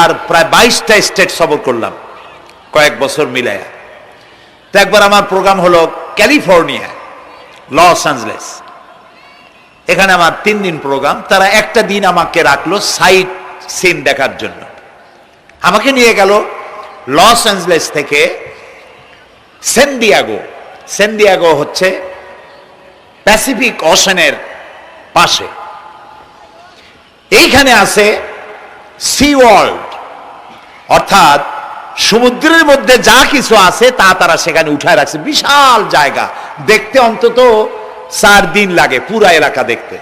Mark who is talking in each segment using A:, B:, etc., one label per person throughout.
A: আমেরিকার প্রায় 22টা স্টেট সফর করলাম কয়েক বছর মিলায়া। তো একবার আমার প্রোগ্রাম হলো ক্যালিফোর্নিয়া, লস অ্যাঞ্জেলেস। এখানে আমার 3 দিন প্রোগ্রাম। তারা একটা দিন আমাকে রাখলো সাইট সিন দেখার জন্য। আমাকে নিয়ে গেল লস অ্যাঞ্জেলেস থেকে সান দিয়েগো। সান দিয়েগো হচ্ছে প্যাসিফিক ওশানের পাশে। এইখানে আছে সি ওয়ার্ল্ড, অর্থাৎ সমুদ্রের মধ্যে যা কিছু আছে তা তারা সেখানে উঠায় রাখছে। বিশাল জায়গা, দেখতে অন্তত 4 দিন লাগে পুরা এলাকা দেখতে।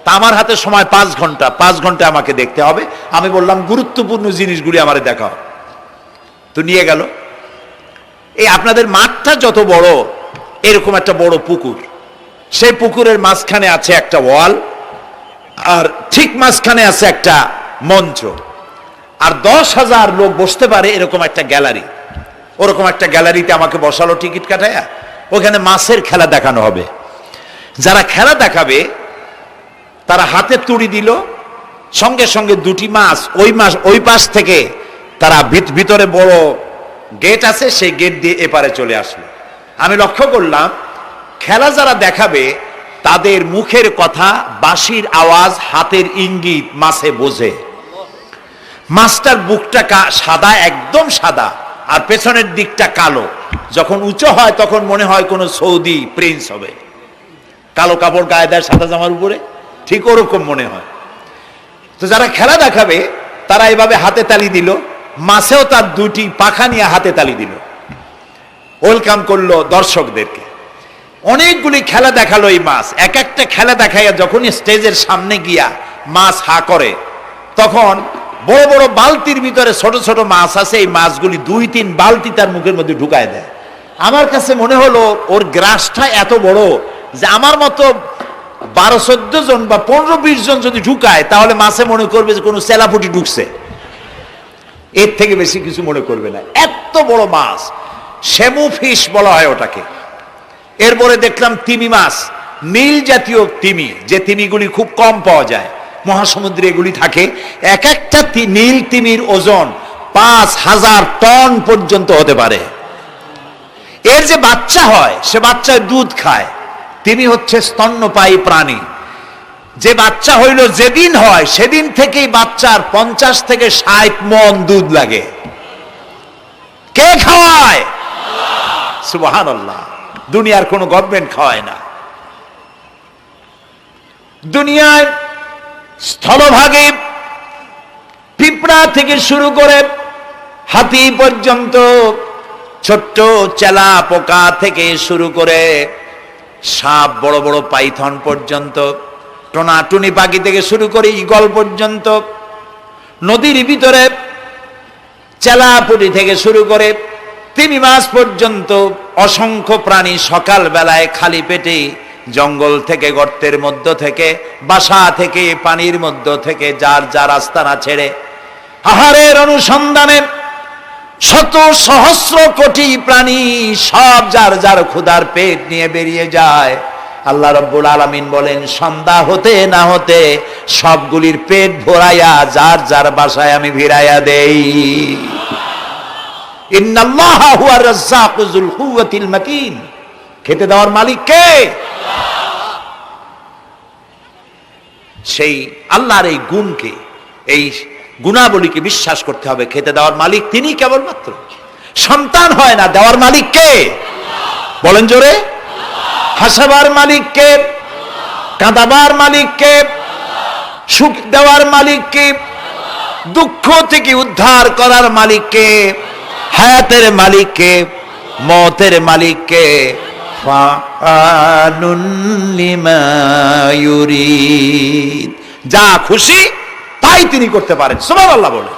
A: তা আমার হাতে সময় 5 ঘন্টা, 5 ঘন্টা আমাকে দেখতে হবে। আমি বললাম গুরুত্বপূর্ণ জিনিসগুলি আমার দেখাও। তো নিয়ে গেল। এই আপনাদের মাঠটা যত বড়, এরকম একটা বড় পুকুর, সেই পুকুরের মাঝখানে আছে একটা ওয়াল, আর ঠিক মাঝখানে আছে একটা মঞ্চ, আর 10,000 লোক বসতে পারে এরকম একটা গ্যালারি। ওরকম একটা গ্যালারিতে আমাকে বসালো টিকিট কাটায়া। ওখানে মাছের খেলা দেখানো হবে। যারা খেলা দেখাবে তারা হাতে তুড়ি দিল, সঙ্গে সঙ্গে 2টি মাছ ওই পাশ থেকে তারা ভিতরে বড় গেট আছে, সেই গেট দিয়ে এপারে চলে আসলো। আমি লক্ষ্য করলাম খেলা যারা দেখাবে তাদের মুখের কথা, বাঁশির আওয়াজ, হাতের ইঙ্গিত মাছে বোঝে। মাছটার বুকটা সাদা, একদম সাদা, আর পেছনের দিকটা কালো। যখন উঁচু হয় তখন মনে হয় কোনো সৌদি প্রিন্স হবে। কালো কাপড় গায়ে দেয় সাদা জামার উপরে, ঠিক ওরকম মনে হয়। তো যারা খেলা দেখাবে তারা এভাবে হাতে তালি দিল, মাছেও তার 2টি পাখা নিয়ে হাতে তালি দিল, ওয়েলকাম করলো দর্শকদেরকে। অনেকগুলি খেলা দেখালো এই মাছ। এক একটা খেলা দেখাইয়া যখন স্টেজের সামনে গিয়া মাছ হা করে, তখন বড় বড় বালতির ভিতরে ছোট ছোট মাছ আছে, এই মাছগুলি 2-3 বালতি তার মুখের মধ্যে ঢুকায় দেয়। আমার কাছে মনে হলো ওর গ্রাসটা এত বড় যে আমার মতো 12-14 জন বা 15-20 জন যদি ঢুকায় তাহলে মাছে মনে করবে যে কোনো সেলাপুটি ঢুকছে, এর থেকে বেশি কিছু মনে করবে না। এত বড় মাছ, শ্যামু ফিশ বলা হয় ওটাকে। এরপরে দেখলাম তিমি মাছ, নীল জাতীয় তিমি, যে তিমিগুলি খুব কম পাওয়া যায় মহাসমুদ্রে, এগুলি থাকে। এক একটা নীল তিমির ওজন 5,000 টন পর্যন্ত হতে পারে। এর যে বাচ্চা হয় সে বাচ্চায় দুধ খায়। তিমি হচ্ছে স্তন্যপায়ী প্রাণী। যে বাচ্চা হইল যেদিন হয় সেদিন থেকেই বাচ্চার 50 থেকে 60 মণ দুধ লাগে। কে খাওয়ায়? সুবহানাল্লাহ। দুনিয়ার কোনো গভর্নমেন্ট খাওয়ায় না। দুনিয়ায় স্থলভাগে পিঁপড়া থেকে শুরু করে হাতি পর্যন্ত, ছোট্ট চেলা পোকা থেকে শুরু করে সাপ, বড় বড় পাইথন পর্যন্ত, টোনাটুনি পাখি থেকে শুরু করে ঈগল পর্যন্ত, নদীর ভিতরে চেলাপুটি থেকে শুরু করে তিমি মাছ পর্যন্ত অসংখ্য প্রাণী সকাল বেলায় খালি পেটে জঙ্গল থেকে, গর্তের মধ্য থেকে, বাসা থেকে, পানির মধ্য থেকে যার যার আস্তানা ছেড়ে আহারের অনুসন্ধানে শত সহস্র কোটি প্রাণী সব যার যার ক্ষুধার পেট নিয়ে বেরিয়ে যায়। আল্লাহ রাব্বুল আলামিন বলেন, সন্ধ্যা হতে না হতে সবগুলির পেট ভরাইয়া যার যার বাসায় আমি ভিড়াইয়া দেই। ইন্নাল্লাহা হুয়ার রাজ্জাকু যুল কুওয়াতিল মাতিন। খেতে দেওয়ার মালিক কে? সেই আল্লাহর এই গুণকে, এই গুণাবলীকে বিশ্বাস করতে হবে। খেতে দেওয়ার মালিক তিনি কেবলমাত্র। সন্তান হয় না, দেওয়ার মালিক কে? বলেন জোরে। হাসাবার মালিক কে? কাঁদাবার মালিক কে? সুখ দেওয়ার মালিক কে? দুঃখ থেকে উদ্ধার করার মালিক কে? হায়াতের মালিক কে? মওতের মালিক কে? ফাআলুন লিমা ইউরিদ। যা খুশি তাই তিনি করতে পারেন। সুবহানাল্লাহ বলে।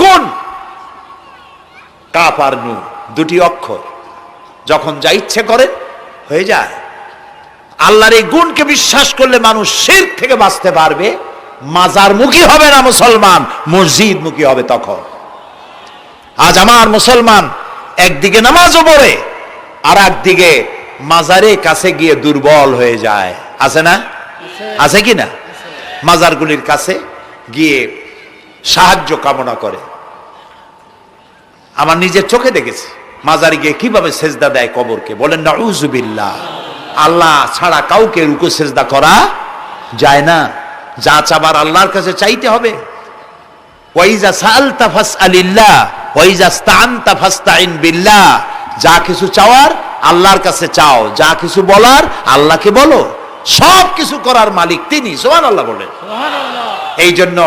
A: কোন? কাফ আর নুন, 2টি অক্ষর। যখন যা ইচ্ছে করে হয়ে যায়। আল্লাহর এই গুণকে বিশ্বাস করলে মানুষ শিরক থেকে বাঁচতে পারবে। মাজার মুখী হবে না মুসলমান, মসজিদ মুখী হবে তখন। আজ আমার মুসলমান একদিকে নামাজও পড়ে আর একদিকে মাজারের কাছে গিয়ে দুর্বল হয়ে যায়। আছে না? আছে কি না? মাজারগুলির কাছে গিয়ে সাহায্য কামনা করে। আমার নিজের চোখে দেখেছি মাজারে গিয়ে কিভাবে সেজদা দেয় কবরকে। বলেন নাউযুবিল্লাহ। আল্লাহ ছাড়া কাউকে রুকু সেজদা করা যায় না। যা চাবার আল্লাহর কাছে চাইতে হবে। ওয়াইজা সাআলতা ফাসআলিল্লাহ ওয়াইজা ইসতাআনতা ফাসতাইন বিল্লাহ। যা কিছু চাওয়ার আল্লাহর কাছে চাও, যা কিছু বলার আল্লাহকে বলো। সব কিছু করার মালিক তিনি। সুবহানাল্লাহ বলেন। এই জন্য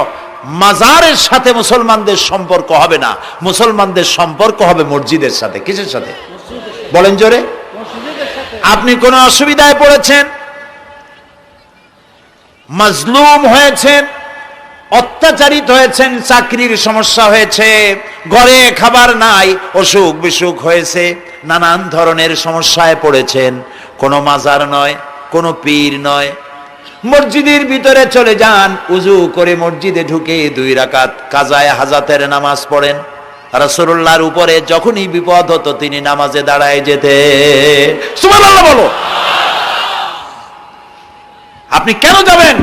A: মাজারের সাথে মুসলমানদের সম্পর্ক হবে না, মুসলমানদের সম্পর্ক হবে মসজিদের সাথে। কিসের সাথে বলেন জোরে? আপনি কোন অসুবিধায় পড়েছেন, মাজলুম হয়েছেন, অত্যাচারিত হয়েছেন, চাকরির সমস্যা হয়েছে, ঘরে খাবার নাই, অসুখ বিসুখ হয়েছে, নানান ধরনের সমস্যায় পড়েছেন, কোনো মাজার নয়, কোনো পীর নয়, মসজিদের ভিতরে চলে যান, উজু করে মসজিদে ঢুকে 2 রাকাত কাজায়ে হাজাতের নামাজ পড়েন। রাসূলুল্লাহর উপরে যখনই বিপদ হতো তিনি নামাজে দাঁড়ায় যেতেন। সুবহানাল্লাহ বলো। আপনি কেন যাবেন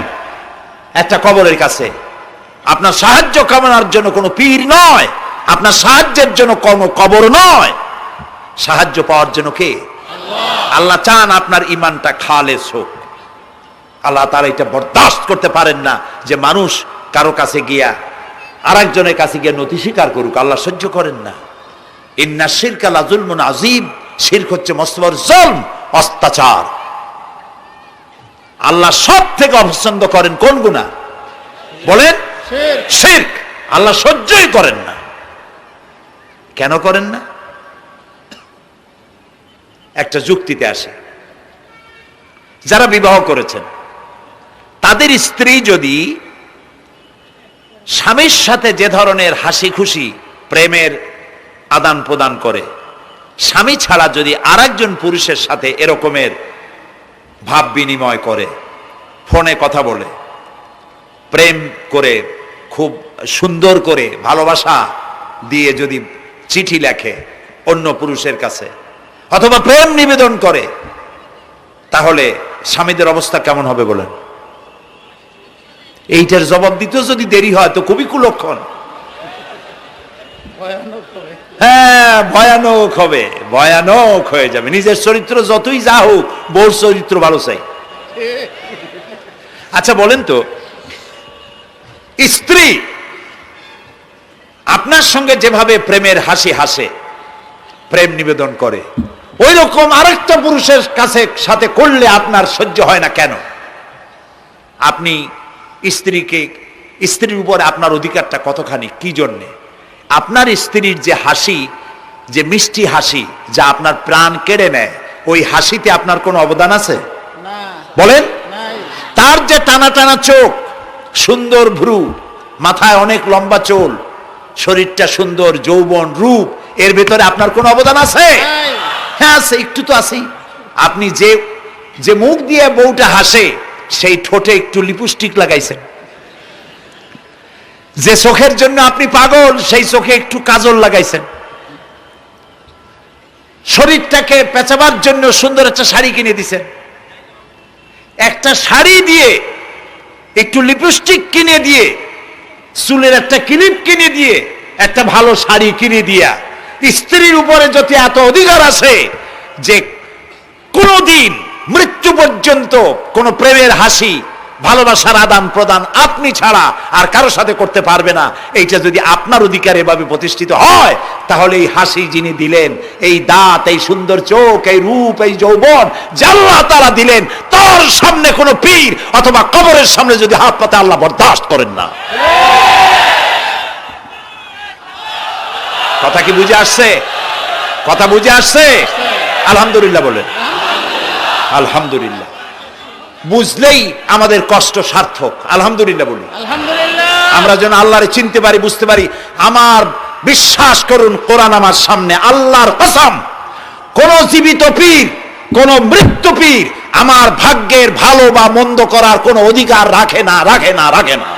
A: একটা কবরের কাছে? আপনার সাহায্য কামনার জন্য কোনো পীর নয়, আপনার সাহায্যের জন্য কোনো কবর নয়। সাহায্য পাওয়ার জন্য কে? আল্লাহ চান আপনার ঈমানটা খালেস হোক। আল্লাহ তাআলা এটা বরদাস্ত করতে পারেন না যে মানুষ কারো কাছে গিয়া আরেকজনের কাছে গিয়ে নথি স্বীকার করুক। আল্লাহ সহ্য করেন না। ইন্না শিরকা লাযুলমুন আযীম। শিরক হচ্ছে মস্ত বড় জুলম, অত্যাচার। আল্লাহ সব থেকে অপছন্দ করেন কোন গুনাহ? বলেন শিরক। আল্লাহ সহ্যই করেন না। কেন করেন না? একটা যুক্তিতে আসে। যারা বিবাহ করেছেন তাদের স্ত্রী যদি স্বামীর সাথে যে ধরনের হাসি খুশি প্রেমের আদান প্রদান করে, স্বামী ছাড়া যদি আরেকজন পুরুষের সাথে এরকমের ভাব বিনিময় করে, ফোনে কথা বলে, প্রেম করে, খুব সুন্দর করে ভালোবাসা দিয়ে যদি চিঠি লেখে অন্য পুরুষের কাছে, অথবা প্রেম নিবেদন করে, তাহলে স্বামীদের অবস্থা কেমন হবে বলেন? এইটার জবাব দিতেও যদি দেরি হয় তো খুবই কুলক্ষণ। হ্যাঁ, ভয়ানক হবে, ভয়ানক হয়ে যাবে। নিজের চরিত্র যতই যা হোক, বউর চরিত্র ভালো চাই। আচ্ছা বলেন তো, স্ত্রী আপনার সঙ্গে যেভাবে প্রেমের হাসি হাসে, প্রেম নিবেদন করে, ওই রকম আরেকটা পুরুষের কাছে সাথে করলে আপনার সহ্য হয় না কেন? আপনি স্ত্রীর উপরে আপনার অধিকারটা কতখানি, কি জন্যে? আপনার স্ত্রীর যে হাসি, যে মিষ্টি হাসি, যা আপনার প্রাণ কেড়ে নেয়, ওই হাসিতে আপনার কোনো অবদান আছে? বলেন। তার যে টানা টানা চোখ, সুন্দর ভ্রু, মাথায় অনেক লম্বা চুল, শরীরটা সুন্দর, যৌবন, রূপ, এর ভেতরে আপনার কোনো অবদান আছে? হ্যাঁ আছে, একটু তো আছেই। আপনি যে মুখ দিয়ে বউটা হাসে, সেই ঠোঁটে একটু লিপস্টিক লাগাইছেন। যে চোখের জন্য আপনি পাগল, সেই চোখে একটু কাজল লাগাইছেন। শরীরটাকে পেঁচাবার জন্য সুন্দর একটা শাড়ি কিনে দিছেন। একটা শাড়ি দিয়ে, একটু লিপস্টিক কিনে দিয়ে, চুলের একটা ক্লিপ কিনে দিয়ে, একটা ভালো শাড়ি কিনে দিয়া স্ত্রীর উপরে যদি এত অধিকার আছে যে কোনদিন মৃত্যু পর্যন্ত কোন প্রেমের হাসি, ভালোবাসার আদান প্রদান আপনি ছাড়া আর কারো সাথে করতে পারবে না, এইটা যদি আপনার অধিকার এভাবে প্রতিষ্ঠিত হয়, তাহলে এই হাসি যিনি দিলেন, এই দাঁত, এই সুন্দর চোখ, এই রূপ, এই যৌবন যা আল্লাহ তাআলা দিলেন, তার সামনে কোনো পীর অথবা কবরের সামনে যদি হাত পাতে আল্লাহ বরদাস্ত করেন না। কথা কি বুঝে আসছে? কথা বুঝে আসছে? আলহামদুলিল্লাহ বলেন। আলহামদুলিল্লাহ। বুঝলেই আমাদের কষ্ট সার্থক। আলহামদুলিল্লাহ বলি। আমরা যেন আল্লাহরে চিনতে পারি, বুঝতে পারি। আমার বিশ্বাস করুন, কোরআন আমার সামনে, আল্লাহর কসম, কোন জীবিত পীর, কোন মৃত্যু পীর আমার ভাগ্যের ভালো বা মন্দ করার কোন অধিকার রাখে না, রাখে না, রাখে না।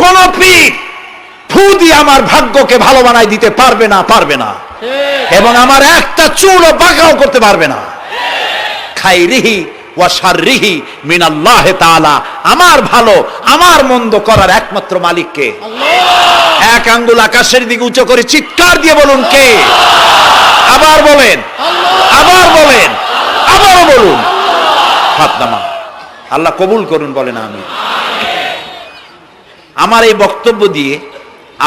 A: কোন পীর ফু দিয়ে আমার ভাগ্যকে ভালো বানাই দিতে পারবে না, পারবে না, এবং আমার একটা চুলও বাঁকাও করতে পারবে না। খাইরিহি ওয়া শাররিহি মিনাল্লাহি তাআলা। আমার ভালো আমার মন্দ করার একমাত্র মালিক কে? আল্লাহ। এক আঙ্গুল আকাশের দিকে উঁচু করে চিৎকার দিয়ে বলুন কে? আবার বলেন, আবার বলেন, আবারও বলুন। হাত নামা। আল্লাহ কবুল করুন, বলেন আমিন। আমার এই বক্তব্য দিয়ে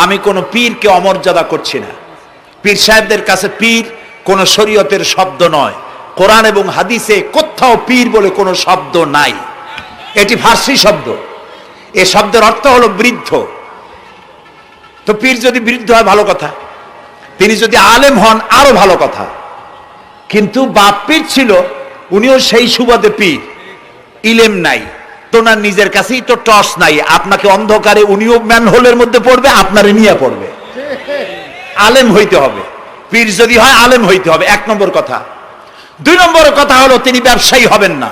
A: আমি কোনো পীরকে অমর্যাদা করছি না। পীর সাহেবদের কাছে পীর কোন শরীয়তের শব্দ নয়। কোরআন এবং হাদিসে কোথাও পীর বলে কোনো শব্দ নাই। এটি ফার্সি শব্দ। এই শব্দের অর্থ হলো বৃদ্ধ। তো পীর যদি বৃদ্ধ হয় ভালো কথা, তিনি যদি আলেম হন আরো ভালো কথা। কিন্তু বাপ পীর ছিল, উনিও সেই সুবাদে পীর। ইলেম নাই, তোনার নিজের কাছেই তো টর্চ নাই। আপনাকে অন্ধকারে উনিও ম্যানহোলের মধ্যে পড়বে, আপনারে নিয়ে পড়বে। আলেম হইতে হবে, পীর যদি হয় আলেম হইতে হবে, এক নম্বর কথা। দুই নম্বর কথা হলো তিনি ব্যবসায়ী হবেন না।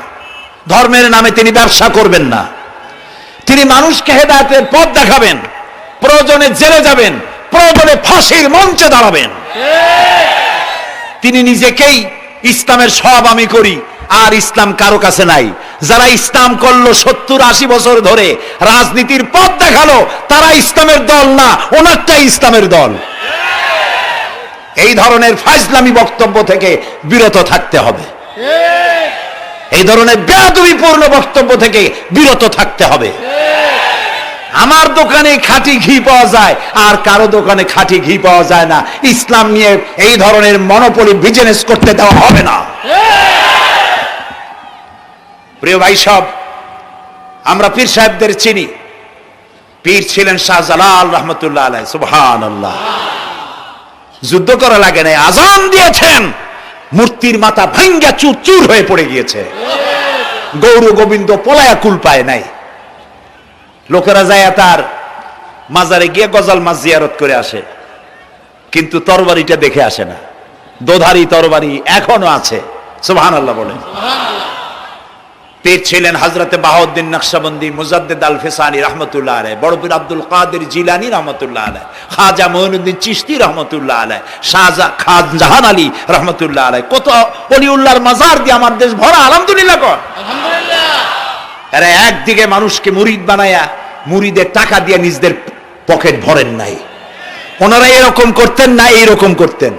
A: ধর্মের নামে তিনি ব্যবসা করবেন না। তিনি মানুষকে হেদায়েতের পথ দেখাবেন। প্রয়োজনে জেলে যাবেন, প্রয়োজনে ফাঁসির মঞ্চে দাঁড়াবেন। তিনি নিজেকেই ইসলামের সব আমি করি, আর ইসলাম কারো কাছে নাই। যারা ইসলাম করলো 70-80 বছর ধরে, রাজনীতির পথ দেখালো, তারা ইসলামের দল না, ওনারটাই ইসলামের দল। এই ধরনের ফাজলামি বক্তব্য থেকে বিরত থাকতে হবে। এই ধরনের বেয়াদবিপূর্ণ বক্তব্য থেকে বিরত থাকতে হবে। আমার দোকানে খাঁটি ঘি পাওয়া যায়, আর কারো দোকানে খাঁটি ঘি পাওয়া যায় না। ইসলাম নিয়ে এই ধরনের মনোপলি বিজনেস করতে দেওয়া হবে না। প্রিয় ভাই সব, আমরা পীর সাহেবদের চিনি। পীর ছিলেন শাহজালাল রহমতুল্লাহ আলাইহি। সুবহানাল্লাহ। যুদ্ধ করা লাগে নাই, আজান দিয়েছেন, মূর্তির মাথা ভাঙ্গা চুর চুর হয়ে পড়ে গিয়েছে। গৌর গোবিন্দ পলায়া কুল পায় নাই। লোকেরা যায় তার মাজারে গিয়ে গজাল মাছ জিয়ারত করে আসে, কিন্তু তরবারিটা দেখে আসে না। দোধারি তরবারি এখনো আছে। সুবহানাল্লাহ বলেন। পীর ছিলেন হযরতে বাহাউদ্দিন নকশবন্দি, মুজাদ্দিদ আল ফিসানি রহমতুল্লাহ আলাইহি, বড় পীর আব্দুল কাদের জিলানী রহমতুল্লাহ আলাইহি, খাজা মঈনুদ্দিন চিশতি রহমতুল্লাহ আলাইহি, খানজাহান আলী রহমতুল্লাহ আলাইহি। কত ওলিউল্লাহর মাজার দিয়ে আমার দেশ ভরা। আলহামদুলিল্লাহ কর। আলহামদুলিল্লাহ। এরা একদিকে মানুষকে মুরিদ বানায়া মুরিদের টাকা দিয়ে নিজেদের পকেট ভরেন নাই। ওনারা এরকম করতেন না, এইরকম করতেন।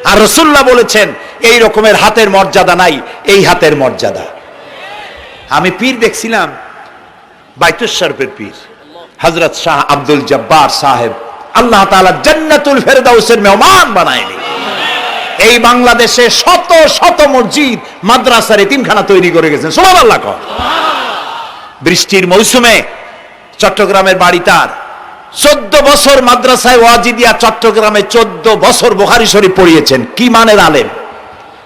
A: আর রাসূলুল্লাহ বলেছেন এই রকমের হাতের মর্যাদা নাই, এই হাতের মর্যাদা। আমি পীর দেখছিলাম, বাইতুল শরফের পীর হযরত শাহ আব্দুল জব্বার সাহেব, আল্লাহ তাআলা জান্নাতুল ফেরদাউসের মেহমান বানায়নি। এই বাংলাদেশে শত শত মসজিদ, মাদ্রাসার এতিমখানা তৈরি করে গেছেন। সুবহানাল্লাহ। বৃষ্টির মৌসুমে চট্টগ্রামের বাড়ি তার, 14 বছর মাদ্রাসায় ওয়াজিদিয়া চট্টগ্রামে 14 বছর বুখারী শরীফ পড়িয়েছেন। কি মানের আলেম,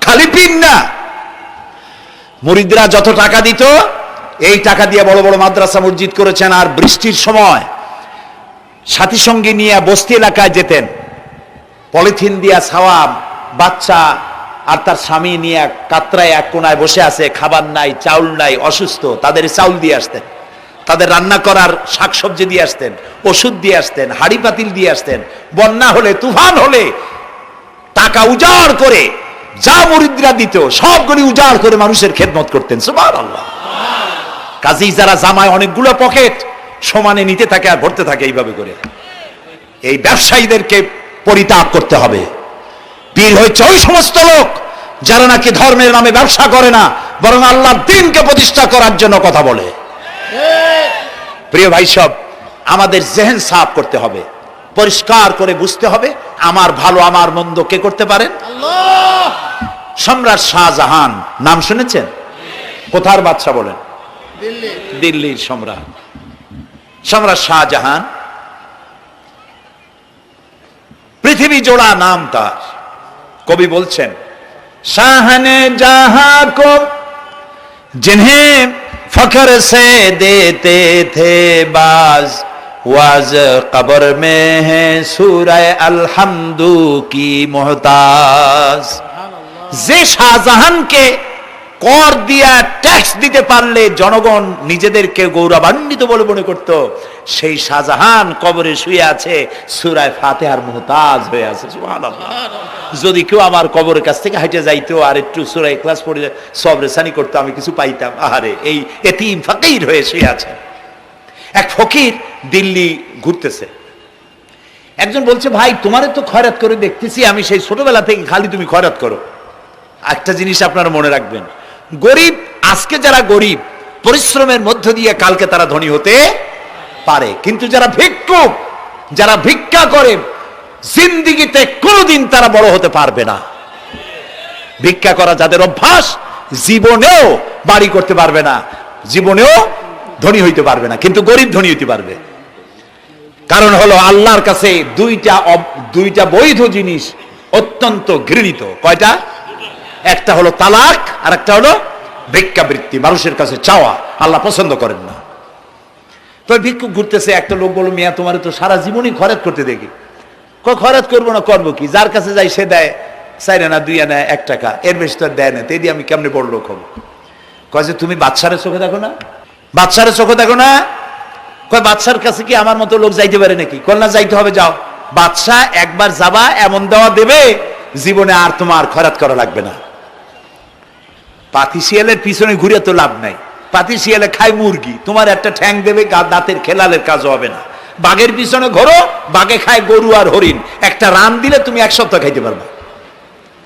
A: খালি পীর না। মুরিদরা যত টাকা দিত, এই টাকা দিয়ে বড় বড় মাদ্রাসা মসজিদ করেছেন। আর বৃষ্টির সময় সাথী সঙ্গী নিয়ে বস্তি এলাকায় যেতেন, পলিথিন দিয়া ছাওয়া, বাচ্চা আর তার স্বামী নিয়ে কাতরায় এক কোনায় বসে আছে, খাবার নাই, চাউল নাই, অসুস্থ, তাদের চাউল দিয়ে আসতেন, তাদের রান্না করার শাকসবজি দিয়ে আসতেন, ওষুধ দিয়ে আসতেন, হাড়ি পাতিল দিয়ে আসতেন। বন্যা হলে, তুফান হলে টাকা উজাড় করে যা মুরিদরা দিত সবগুলি উজাড় করে মানুষের খেদমত করতেন। সুবহানাল্লাহ। কাজেই যারা জামায় অনেকগুলো পকেট সমানে নিতে থাকে আর ভরতে থাকে এইভাবে করে, এই ব্যবসায়ীদেরকে পরিত্যাগ করতে হবে। পীর হচ্ছে ওই সমস্ত লোক যারা নাকি ধর্মের নামে ব্যবসা করে না, বরং আল্লাহর দ্বীনকে প্রতিষ্ঠা করার জন্য কথা বলে। প্রিয় ভাই সব, আমাদের জেহেন সাফ করতে হবে, পরিষ্কার করে বুঝতে হবে আমার ভালো আমার মন্দ কে করতে পারেন? আল্লাহ। সম্রাট শাহজাহান নাম শুনেছেন? কোথার বাদশা বলেন? দিল্লির সম্রাট। সম্রাট শাহজাহান পৃথিবী জোড়া নাম তার। কবি বলছেন, শাহনে জাহাं को जिन्हें फख्र से देते थे बाज, वाज कब्र में है सूरह अलहम्दु की मोहताज। যে শাহজাহানকে কর দিয়া ট্যাক্স দিতে পারলে জনগণ নিজেদেরকে গৌরবান্বিত বলে মনে করত, সেই শাহজাহান কবরে শুয়ে আছে, সূরা ফাতিহার মুহতাজ হয়ে আছে। সুবহানাল্লাহ। যদি কেউ আমার কবরের কাছ থেকে হাইটে যাইতো আর একটু সূরা ইখলাস পড়ে সবরেসানি করতো, আমি কিছু পাইতাম। আহারে, এই এতিম ফকির হয়ে শুয়ে আছে। এক ফকির দিল্লি ঘুরতেছে, একজন বলছে, ভাই তোমারে তো খয়রাত করে দেখতেছি আমি সেই ছোটবেলা থেকে, খালি তুমি খয়রাত করো। একটা জিনিস আপনারা মনে রাখবেন, গরিব, আজকে যারা গরিব পরিশ্রমের মধ্য দিয়ে কালকে তারা ধনী হতে পারে, কিন্তু যারা ভিক্ষুক, যারা ভিক্ষা করে, জিন্দিগিতে কোনোদিন তারা বড় হতে পারবে না। ভিক্ষা করা যাদের অভ্যাস, জীবনেও বাড়ি করতে পারবে না, জীবনেও ধনী হইতে পারবে না, কিন্তু গরিব ধনী হইতে পারবে। কারণ হলো আল্লাহর কাছে দুইটা বৈধ জিনিস অত্যন্ত ঘৃণিত। কয়টা? একটা হলো তালাক, আর একটা হলো ভিক্ষাবৃত্তি, মানুষের কাছে চাওয়া। আল্লাহ পছন্দ করেন না। তো ভিক্ষুক ঘুরতেছে, একটা লোক বলল, মিয়া তোমার তো সারা জীবনই খরচ করতে দেখি। খরচ করবো না, করবো কি? যার কাছে যাই সে দেয় 4 আনা 2 আনা 1 টাকা, এর বেশি তো দেয় না, তেদি আমি কেমনে বড় লোক হবো? কয় যে তুমি বাদশারে চোখে দেখো না, বাদশারে চোখে দেখো না? কয় বাদশার কাছে কি আমার মতো লোক যাইতে পারে নাকি? কল না, যাইতে হবে, যাও। বাদশা একবার যাবা, এমন দেওয়া দেবে জীবনে আর তোমার খয়রাত করা লাগবে না। পাতি শিয়ালের পিছনে ঘুরে তো লাভ নাই, পাতি শিয়ালে খায় মুরগি, তোমার একটা ঠ্যাং দেবে, দাঁতের খেলালের কাজ হবে না। বাঘের পিছনে ঘোরো, বাঘে খায় গরু আর হরিণ, একটা রান দিলে তুমি 1 সপ্তাহ খাইতে পারবা।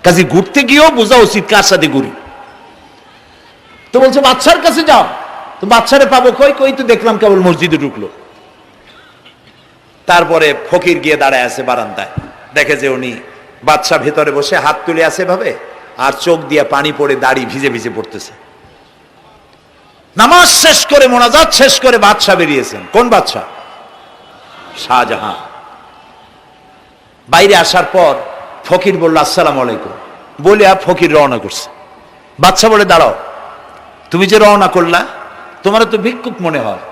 A: কাজে ঘুরতে গিয়েও বোঝা উচিত কার সাথে ঘুরি। তো বলছে বাদশার কাছে যাও। তো বাদশারে পাবো কই? কই তো দেখলাম কেবল মসজিদে ঢুকলো। তারপরে ফকির গিয়ে দাঁড়ায় আছে বারান্দায়, দেখে যে উনি বাদশা ভেতরে বসে হাত তুলে আছে ভাবে, আর চোখ দিয়ে পানি পড়ে দাড়ি ভিজে ভিজে পড়তেছে। নামাজ শেষ করে, মোনাজাত শেষ করে বাদশা বেরিয়েছেন। কোন বাদশা? শাহজাহান। বাইরে আসার পর ফকির বলল, আসসালামু আলাইকুম, বলে ফকির রওনা করছে। বাদশা বলে, দাঁড়াও, তুমি যে রওনা করলা, তোমার তো ভিক্ষুক মনে হয়,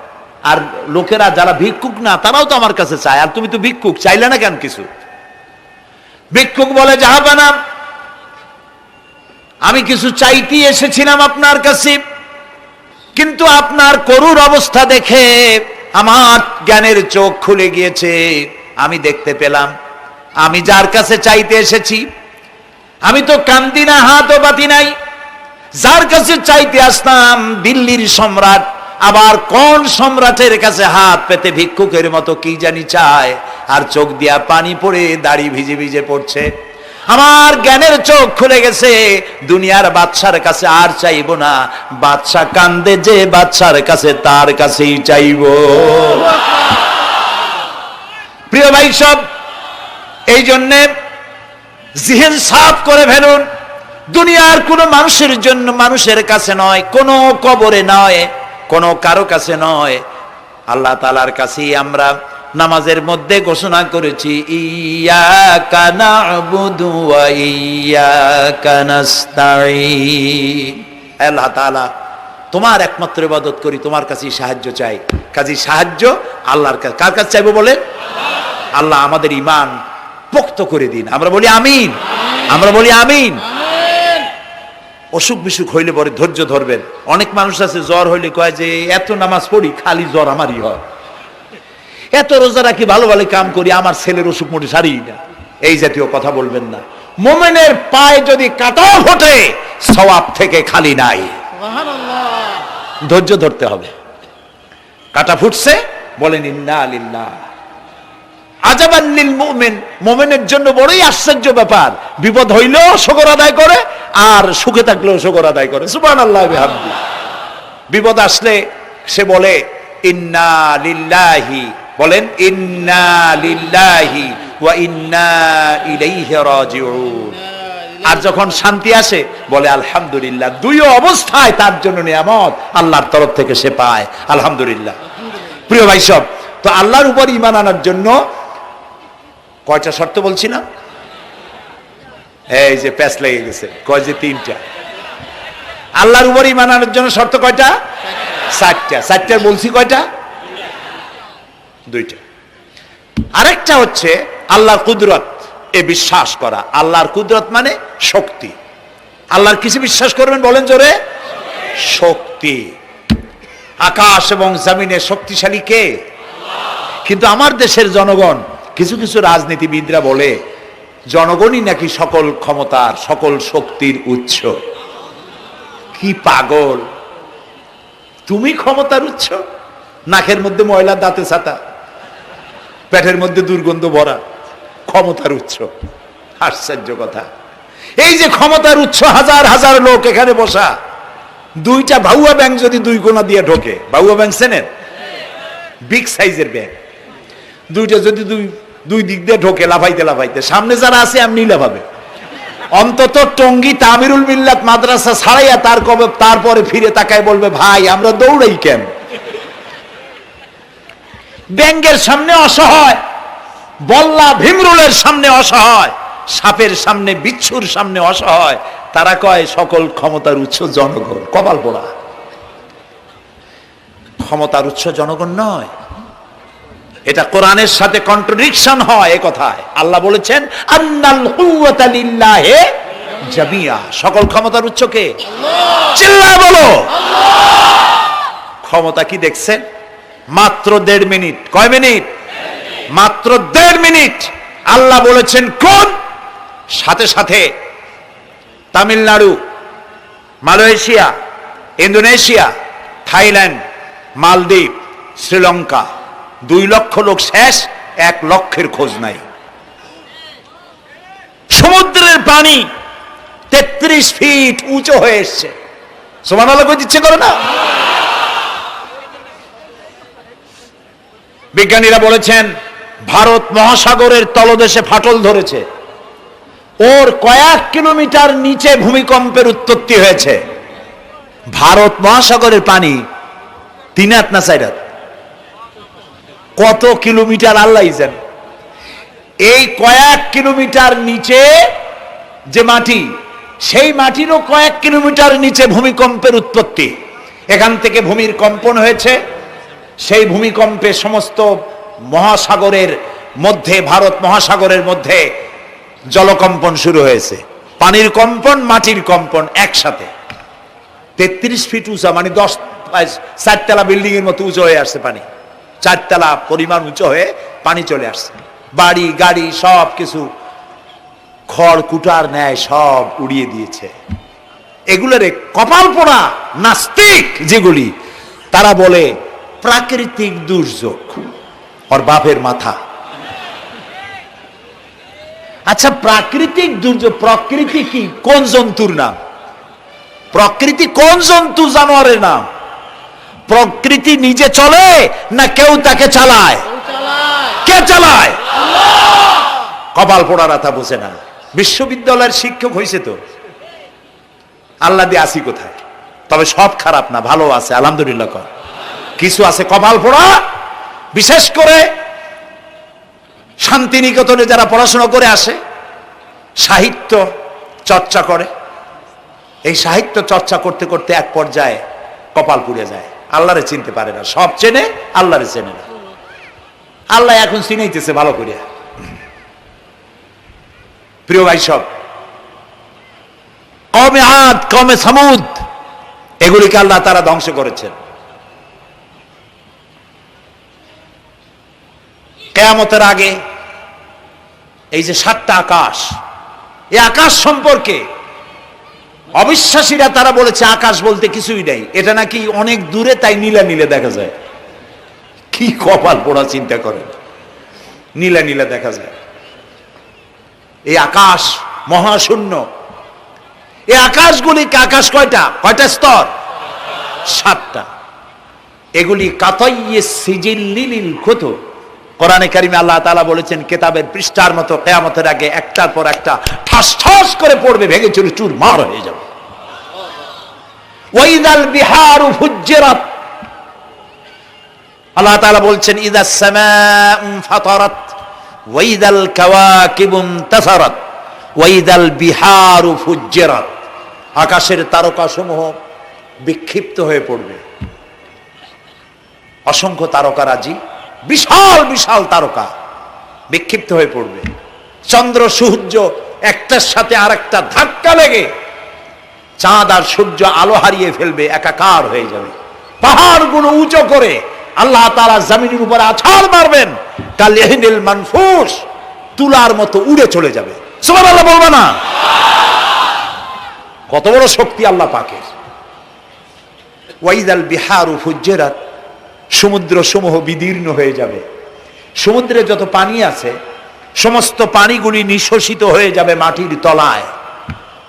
A: আর লোকেরা যারা ভিক্ষুক না তারাও তো আমার কাছে চায়, আর তুমি তো ভিক্ষুক, চাইলে না কেন কিছু? ভিক্ষুক বলে, জাহাপানা, আমি কিছু চাইতে এসেছিলাম আপনার কাছে, কিন্তু আপনার করুণ অবস্থা দেখে আমার জ্ঞানের চোখ খুলে গিয়েছে। আমি দেখতে পেলাম আমি যার কাছে চাইতে এসেছি, আমি তো কান্দি না, হাতও বাতি নাই। যার কাছে চাইতে আসতাম দিল্লির সম্রাট, আবার কোন সম্রাটের কাছে হাত পেতে ভিক্ষুকের মতো কি জানি চায়, আর চোখ দিয়া পানি পড়ে দাড়ি ভিজে ভিজে পড়ছে। আমার জ্ঞানের চোখ খুলে গেছে, দুনিয়ার বাদশার কাছে আর চাইবো না। বাদশা কান্দে যে বাদশার কাছে, তার কাছেই চাইবো। প্রিয় ভাই সব, এই জন্যে জিহ্ন সাফ করে ফেলুন। দুনিয়ার কোনো মানুষের জন্য, মানুষের কাছে নয়, কোনো কবরে নয়, কোনো কারো কাছে নয়, আল্লাহ তাআলার কাছেই আমরা নামাজের মধ্যে ঘোষণা করেছি, ইয়্যাকা না'বুদু ওয়া ইয়্যাকা নাস্তাঈন। আল্লাহ তাআলা, তোমার একমাত্র ইবাদত করি, তোমার কাছেই সাহায্য চাই। কাজেই সাহায্য আল্লাহর কাছে। কার কাছে চাইবো বলেন? আল্লাহ আমাদের ঈমান পোক্ত করে দিন। আমরা বলি আমিন, আমরা বলি আমিন। অসুখ বিসুখ হইলে পরে ধৈর্য ধরবেন। অনেক মানুষ আছে জ্বর হইলে কয় যে এত নামাজ পড়ি, খালি জ্বর আমারই হয়, এত রোজা রাখি, ভালো ভালো কাম করি, আমার ছেলের অসুখ মোটে সারি না। এই জাতীয় কথা বলবেন না। মুমিনের পায়ে যদি কাঁটাও ফোটে, সওয়াব থেকে খালি নাই। ধৈর্য ধরতে হবে। কাঁটা ফুটছে, বলেন ইন্না লিল্লাহ। আজাবান লিল মুমিন, মুমিনের জন্য বড়ই আশ্চর্য ব্যাপার, বিপদ হইলেও শুকর আদায় করে, আর সুখে থাকলেও শুকর আদায় করে। সুবহানাল্লাহ বিহামদি। বিপদ আসলে সে বলে ইন্না লিল্লাহি, বলেন ইন্না লিল্লাহি ওয়া ইন্না ইলাইহি রাজিউন। আর যখন শান্তি আসে বলে আলহামদুলিল্লাহ। দুই অবস্থায় তার জন্য নিয়ামত আল্লাহর তরফ থেকে সে পায়, আলহামদুলিল্লাহ। প্রিয় ভাই সব, তো আল্লাহর উপর ঈমান আনার জন্য কয়টা শর্ত বলছিলাম? এই যে প্যাচ লেগে গেছে, কয় যে 3টা। আল্লাহর উপর ঈমান আনার জন্য শর্ত কয়টা? 4টা। 4টার বলছি কয়টা? 2টা। আরেকটা হচ্ছে আল্লাহর কুদরত, এ বিশ্বাস করা। আল্লাহর কুদরত মানে শক্তি। আল্লাহর কিছু বিশ্বাস করবেন, বলেন জোরে? শক্তি। আকাশ এবং জমিনে শক্তিশালী কে? কিন্তু আমার দেশের জনগণ, কিছু কিছু রাজনীতিবিদরা বলে জনগণই নাকি সকল ক্ষমতার সকল শক্তির উৎস। কি পাগল! তুমি ক্ষমতার উৎস? নাকের মধ্যে ময়লা, দাঁতে ছাতা, পেটের মধ্যে দুর্গন্ধ ভরা, ক্ষমতার উৎস? আশ্চর্য কথা। এই যে ক্ষমতার উৎস, হাজার হাজার লোক এখানে বসা, দুইটা ভাউয়া ব্যাংক যদি দুই কোণা দিয়ে ঢোকে, ভাউয়া ব্যাংক চেনেন? বিগ সাইজের ব্যাংক, দুইটা যদি দুই দিক দিয়ে ঢোকে লাফাইতে লাফাইতে, সামনে যারা আছে এমনি লাফাবে। অন্তত টঙ্গী তামিরুল মিল্লাত মাদ্রাসা ছাড়াইয়া তারপরে ফিরে তাকায় বলবে, ভাই আমরা দৌড়াই কেন? ব্যাংকের সামনে অসহায়, বল্লা ভীমরুলের সামনে অসহায়, সাপের সামনে, বিচ্ছুর সামনে অসহায়, তারা কয় সকল ক্ষমতার উৎস জনগণ। কপাল পোড়া! ক্ষমতার উৎস জনগণ নয়। এটা কোরআনের সাথে কন্ট্রাডিকশন হয় এ কথায়। আল্লাহ বলেছেন আন্নাল কুওয়াতা লিল্লাহি জামিয়া, সকল ক্ষমতার উৎস কে? চিল্লায় বলো ক্ষমতা কি দেখছেন? মাত্র 1.5 মিনিট। কয় মিনিট? মাত্র 1.5 মিনিট। আল্লাহ বলেছেন কোন? সাথে সাথে তামিলনাড়ু, মালয়েশিয়া, ইন্দোনেশিয়া, থাইল্যান্ড, মালদ্বীপ, শ্রীলঙ্কা, 2 লক্ষ লোক শেষ, 1 লক্ষের খোঁজ নাই। সমুদ্রের পানি 33 ফিট উঁচু হয়ে এসছে। সুবহানাল্লাহ কই দিচ্ছে করে না? বিজ্ঞানীরা বলেছেন ভারত মহাসাগরের তলদেশে ফাটল ধরেছে, ওর কয়েক কিলোমিটার নিচে ভূমিকম্পের উৎপত্তি হয়েছে। ভারত মহাসাগরের পানি 3 হাত না 4 হাত? কত কিলোমিটার আল্লাহ জানে। এই কয়েক কিলোমিটার নিচে যে মাটি, সেই মাটিরও কয়েক কিলোমিটার নিচে ভূমিকম্পের উৎপত্তি। এখান থেকে ভূমির কম্পন হয়েছে, সেই ভূমিকম্পে সমস্ত মহাসাগরের মধ্যে, ভারত মহাসাগরের মধ্যে জলকম্পন শুরু হয়েছে। পানির কম্পন, মাটির কম্পন একসাথে। 33 ফিট উঁচা, মানে 4 তলা বিল্ডিং এর মতো উঁচু হয়ে আসছে পানি। 4 তলা পরিমাণ উঁচু হয়ে পানি চলে আসছে। বাড়ি গাড়ি সব কিছু খড় কুটার ন্যায় সব উড়িয়ে দিয়েছে। এগুলোরে কপাল পোড়া নাস্তিক যেগুলি, তারা বলে প্রাকৃতিক দুর্যোগ। ওর বাপের মাথা। আচ্ছা, প্রাকৃতিক দুর্যোগ, প্রকৃতি কি? কোন জন্তুর নাম? প্রকৃতি কোন জন্তু জানোয়ারের নাম? প্রকৃতি নিজে চলে না কেউ তাকে চালায়? কে চালায়? কপাল পোড়ারা তা বোঝে না। বিশ্ববিদ্যালয়ের শিক্ষক হয়েছে তো, আল্লাহ দিয়ে আসি কোথায়? তবে সব খারাপ না, ভালো আছে আলহামদুলিল্লাহ। কিছু আছে কপাল পোড়া। বিশেষ করে শান্তিনিকেতনে যারা পড়াশোনা করে আসে, সাহিত্য চর্চা করে, এই সাহিত্য চর্চা করতে করতে এক পর্যায়ে কপাল পুড়ে যায়। আল্লাহরে চিনতে পারে না। সব চেনে, আল্লাহরে চেনে না। আল্লাহ এখন চিনাইতেছে ভালো করে। প্রিয় ভাই সব, কওমে আদ, কওমে সামুদ, এগুলিকে আল্লাহ তারা ধ্বংস করেছেন। কিয়ামতের আগে এই যে 7টা আকাশ, এই আকাশ সম্পর্কে অবিশ্বাসীরা তারা বলেছে আকাশ বলতে কিছুই নেই, এটা নাকি অনেক দূরে, তাই নীলা নীলে দেখা যায়। কি কপাল পোড়া চিন্তা করেন, নীলা নীলা দেখা যায়। এই আকাশ মহাশূন্য। এই আকাশগুলিকে, আকাশ কয়টা? কয়টা স্তর? 7টা। এগুলি কাতাইয়ে সিজিল্লিল কুতুব। কোরআনে কারিমে আল্লাহ তাআলা বলেছেন কিতাবের পৃষ্ঠার মতো কিয়ামতের আগে একটার পর একটা ঠাস ঠাস করে পড়বে, ভেঙে চুরে চুরমার হয়ে যাবে। ওয়াইদাল বিহারু ফুজ্জিরাত, আল্লাহ তাআলা বলছেন ইদাস সামাউ ফাতারাত ওয়াইদাল কাওয়াকিবু ইনতাসারাত ওয়াইদাল বিহারু ফুজ্জিরাত। আকাশের তারকাসমূহ বিক্ষিপ্ত হয়ে পড়বে। অসংখ্য তারকারাজি, বিশাল বিশাল তারকা বিক্ষিপ্ত হয়ে পড়বে। চন্দ্র সূর্য একটার সাথে আরেকটা ধাক্কা লেগে চাঁদ আর সূর্য আলো হারিয়ে ফেলবে, একাকার হয়ে যাবে। পাহাড়গুলো উঁচু করে আল্লাহ তাআলা জমিনের উপর আছাড় মারবেন, কাল ইহনিল মানফুস, তুলার মতো উড়ে চলে যাবে। সুবহানাল্লাহ বলবা না? কত বড় শক্তি আল্লাহ পাকের। ওয়াইদাল বিহারু ফুজ্জিরাত, সমুদ্র সমূহ বিদীর্ণ হয়ে যাবে। সমুদ্রে যত পানি আছে সমস্ত পানিগুলি নিঃশোষিত হয়ে যাবে মাটির তলায়,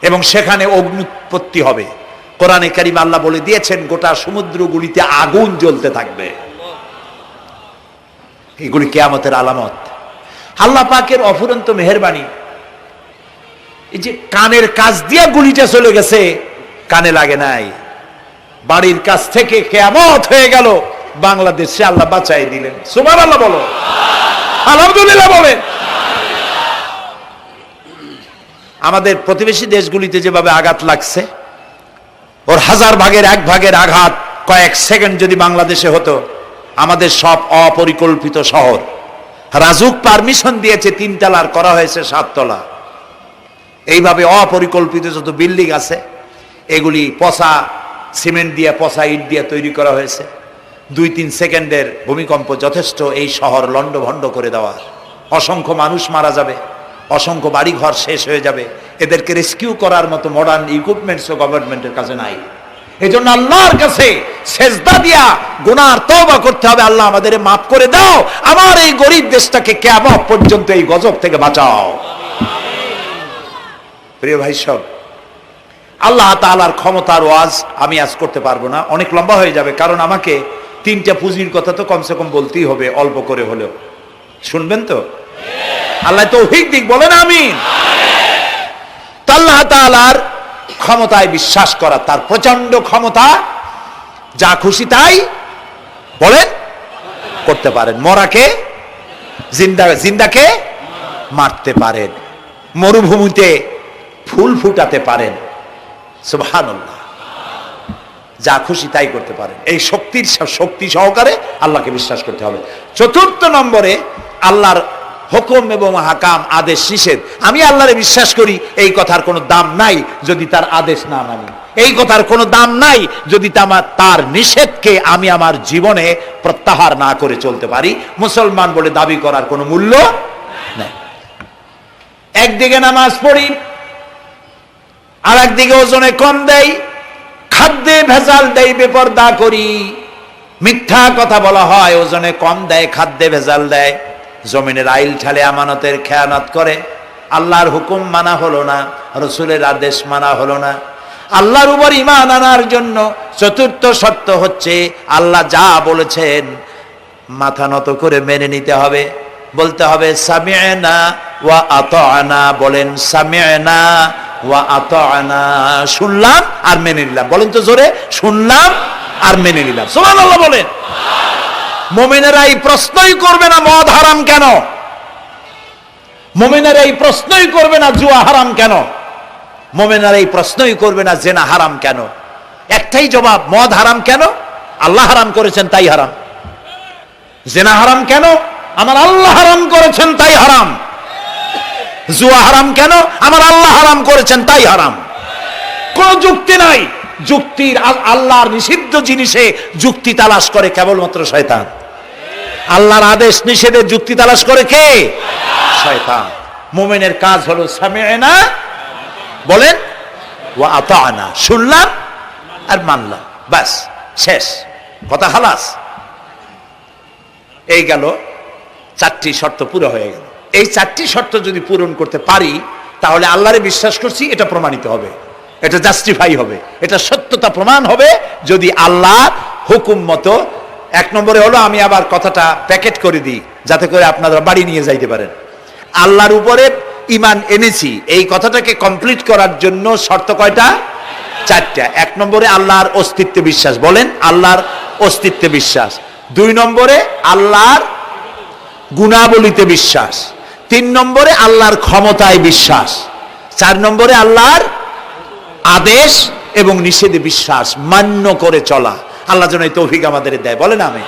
A: এবং সেখানে অগ্নুৎপত্তি হবে। কোরআনে কারীমে আল্লাহ বলে দিয়েছেন গোটা সমুদ্রগুলিতে আগুন জ্বলতে থাকবে। এগুলি কিয়ামতের আলামত। আল্লাহ পাকের অফুরন্ত মেহেরবানি। এই যে কানের কাছ দিয়ে গুলিটা চলে গেছে, কানে লাগে নাই, বাড়ির কাছ থেকে কিয়ামত হয়ে গেল, বাংলাদেশে আল্লাহ বাঁচাই দিলেন। সুবহানাল্লাহ বলো, আলহামদুলিল্লাহ বলেন। আমাদের প্রতিবেশী দেশগুলিতে যেভাবে আঘাত লাগছে, ওর 1000 ভাগের 1 ভাগের আঘাত কয়েক সেকেন্ড যদি বাংলাদেশে হতো, আমাদের সব অপরিকল্পিত শহর, রাজুক পারমিশন দিয়েছে 3 তলার, করা হয়েছে 7 তলা। এইভাবে অপরিকল্পিত যত বিল্ডিং আছে এগুলি পচা সিমেন্ট দিয়ে, পচা ইট দিয়ে তৈরি করা হয়েছে। 2-3 সেকেন্ডের ভূমিকম্প যথেষ্ট এই শহর লন্ডভন্ড করে দেওয়ার। অসংখ্য মানুষ মারা যাবে, অসংখ্য বাড়িঘর শেষ হয়ে যাবে। এদেরকে রেস্কিউ করার মতো মডার্ন ইকুইপমেন্টসও গভর্নমেন্টের কাছে নাই। এজন্য আল্লাহর কাছে সেজদা দিয়া গুনার তওবা করতে হবে, আল্লাহ আমাদের মাফ করে দাও, আমার এই গরিব দেশটাকে কিয়ামত পর্যন্ত এই গজব থেকে বাঁচাও। প্রিয় ভাই সব, আল্লাহ তাআলার ক্ষমতার ওয়াজ আমি আজ করতে পারবো না, অনেক লম্বা হয়ে যাবে। কারণ আমাকে 3টা পুঁজির কথা তো কমসে কম বলতেই হবে, অল্প করে হলেও। শুনবেন তো? আল্লাহ তৌফিক দিক, বলেন আমিন। আল্লাহ তাআলার ক্ষমতায় বিশ্বাস করা, তার প্রচন্ড ক্ষমতা, যা খুশি তাই বলেন করতে পারেন। মরাকে জিন্দা, জিন্দাকে মারতে পারেন, মরুভূমিতে ফুল ফুটাতে পারেন। সুবহানাল্লাহ, যা খুশি তাই করতে পারেন। এই শক্তি সহকারে আল্লাহকে বিশ্বাস করতে হবে। 4র্থ নম্বরে আল্লাহর হুকুম এবং হাকাম, আদেশ নিষেধ। আমি আল্লাহরে বিশ্বাস করি, এই কথার কোনো দাম নাই যদি তার আদেশ না মানি। এই কথার কোনো দাম নাই যদি তার নিষেধকে আমি আমার জীবনে প্রত্যাহার না করে চলতে পারি। মুসলমান বলে দাবি করার কোনো মূল্য নেই। একদিকে নামাজ পড়ি, আর একদিকে ওজনে কম দেয়, খাদ্যে ভেজাল দেয়, বেপরদা করি, মিথ্যা কথা বলা হয়, ওজনে কম দেয়, খাদ্যে ভেজাল দেয়, জমিনের আইল ঠালে আমানতের খেয়ানত করে, আল্লাহর হুকুম মানা হলো না, রসুলের আদেশ মানা হলো না। আল্লাহর উপর ঈমান আনার জন্য 4র্থ শর্ত হচ্ছে আল্লাহ যা বলেছেন মাথা নত করে মেনে নিতে হবে, বলতে হবে সামি'না ওয়া আতা'না। বলেন সামি'না ওয়া আতা'না, শুনলাম আর মেনে নিলাম। বলেন তো জোরে, শুনলাম আর মেনে নিলাম। সুবহানাল্লাহ বলেন। মুমিনেরা এই প্রশ্নই করবে না মদ হারাম কেন, মুমিনেরা এই প্রশ্নই করবে না জুয়া হারাম কেন, মুমিনেরা এই প্রশ্নই করবে না জেনা হারাম কেন। একটাই জবাব, মদ হারাম কেন? আল্লাহ হারাম করেছেন তাই হারাম। জেনা হারাম কেন? আমার আল্লাহ হারাম করেছেন তাই হারাম। জুয়া হারাম কেন? আমার আল্লাহ হারাম করেছেন তাই হারাম। কোন যুক্তি নাই। যুক্তির, আল্লাহর নিষিদ্ধ জিনিসে যুক্তি তালাশ করে কেবলমাত্র শয়তান। আল্লাহর আদেশ নিষেধে যুক্তি তালাশ করে কে? শয়তান। মুমিনের কাজ হলো সামি'না, বলেন, ওয়া আতা'না, শুনলাম আর মানলাম, বাস, শেষ কথা, খালাস। এই গেল 4টি শর্ত পুরো হয়ে গেল। এই 4টি শর্ত যদি পূরণ করতে পারি তাহলে আল্লাহরে বিশ্বাস করছি এটা প্রমাণিত হবে, এটা জাস্টিফাই হবে, এটা সত্যতা প্রমাণ হবে যদি আল্লাহর হুকুম মতো। 1 নম্বরে হলো, আমি আবার কথাটা প্যাকেট করে দিই যাতে করে আপনারা বাড়ি নিয়ে যাইতে পারেন। আল্লাহর উপরে ঈমান এনেছি, এই কথাটাকে কমপ্লিট করার জন্য শর্ত কয়টা? 4টা। 1 নম্বরে আল্লাহর অস্তিত্বে বিশ্বাস, বলেন আল্লাহর অস্তিত্বে বিশ্বাস। 2 নম্বরে আল্লাহর গুণাবলীতে বিশ্বাস। 3 নম্বরে আল্লাহর ক্ষমতায় বিশ্বাস। 4 নম্বরে আল্লাহর আদেশ এবং নিষেধে বিশ্বাস, মান্য করে চলা। আল্লাহ যেন এই তৌফিক আমাদের দেয়, বলেন আমিন।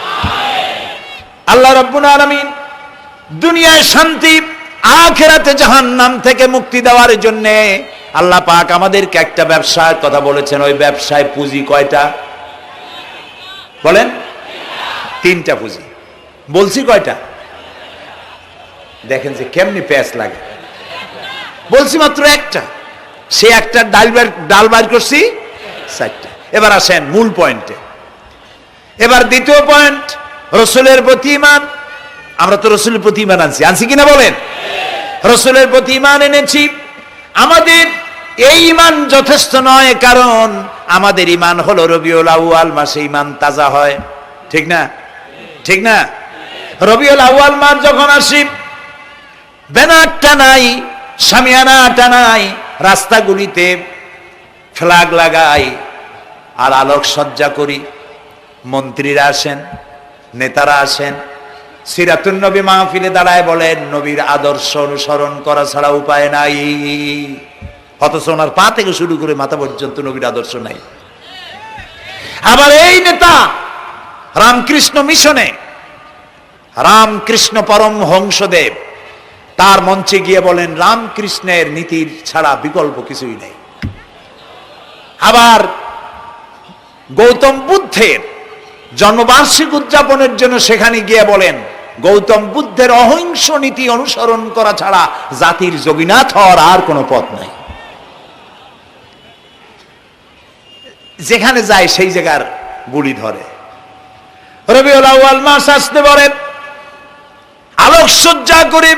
A: আল্লাহ রাব্বুল আলামিন দুনিয়ায় শান্তি, আখিরাতে জাহান্নাম থেকে মুক্তি দেওয়ার জন্য আল্লাহ পাক আমাদেরকে একটা ব্যবসার কথা বলেছেন। ওই ব্যবসায় পুঁজি কয়টা? বলেন। 3টা পুঁজি। বলছি কয়টা? দেখেন যে কেমনি প্যাঁচ লাগে। বলছি মাত্র একটা, সে একটা ডাল বাইর করছি 4টা। এবার আসেন মূল পয়েন্টে। এবার দ্বিতীয় পয়েন্ট, রসুলের প্রতি ঈমান। আমরা তো রসুলের প্রতি ঈমান আনছি কিনা বলেন? রসুলের প্রতি ঈমান এনেছি। আমাদের এই ঈমান যথেষ্ট নয়, কারণ আমাদের ঈমান হলো রবিউল আউয়াল মাসে ঈমান তাজা হয়, ঠিক না? ঠিক না? রবিউল আউয়াল মাস যখন আসি, ব্যানারটা নাই, শামিয়ানাটা নাই, রাস্তাগুলিতে ফ্ল্যাগ লাগাই আর আলোক সজ্জা করি। মন্ত্রীরা আসেন, নেতারা আসেন, সিরাতুন নবী মাহফিলে দাঁড়ায় বলেন নবীর আদর্শ অনুসরণ করা ছাড়া উপায় নাই। অথচ ওনার পা থেকে শুরু করে মাথা পর্যন্ত নবীর আদর্শ নাই। আবার এই নেতা রামকৃষ্ণ মিশনে, রামকৃষ্ণ পরমহংসদেব তার মঞ্চে গিয়ে বলেন রামকৃষ্ণের নীতির ছাড়া বিকল্প কিছুই নেই। আবার গৌতম বুদ্ধের জন্মবার্ষিকী উদযাপনের জন্য সেখানে গিয়ে বলেন গৌতম বুদ্ধের অহিংস নীতি অনুসরণ করা ছাড়া জাতির যোগীনাথ হওয়ার আর কোনো পথ নাই। যেখানে যায় সেই জায়গার গুলি ধরে। রবিউল আউয়াল মাস আসতে পারে, আলোকসজ্জা করে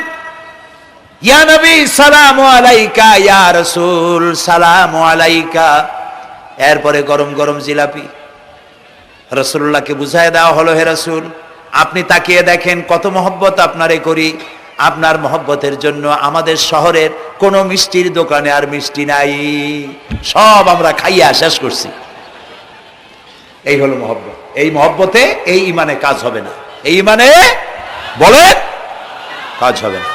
A: ইয়া নবী সালামু আলাইকা, ইয়া রাসূল সালামু আলাইকা। এরপরে গরম গরম জিলাপি রাসূলুল্লাহকে বুঝায় দেওয়া হলো, হে রাসূল আপনি তাকিয়ে দেখেন কত মহব্বত আপনারে করি, আপনার মহব্বতের জন্য আমাদের শহরের কোন মিষ্টির দোকানে আর মিষ্টি নাই, সব আমরা খাইয়া শেষ করছি। এই হলো মহব্বত। এই মহব্বতে এই ঈমানে কাজ হবে না। এই ঈমানে বলেন কাজ হবে না।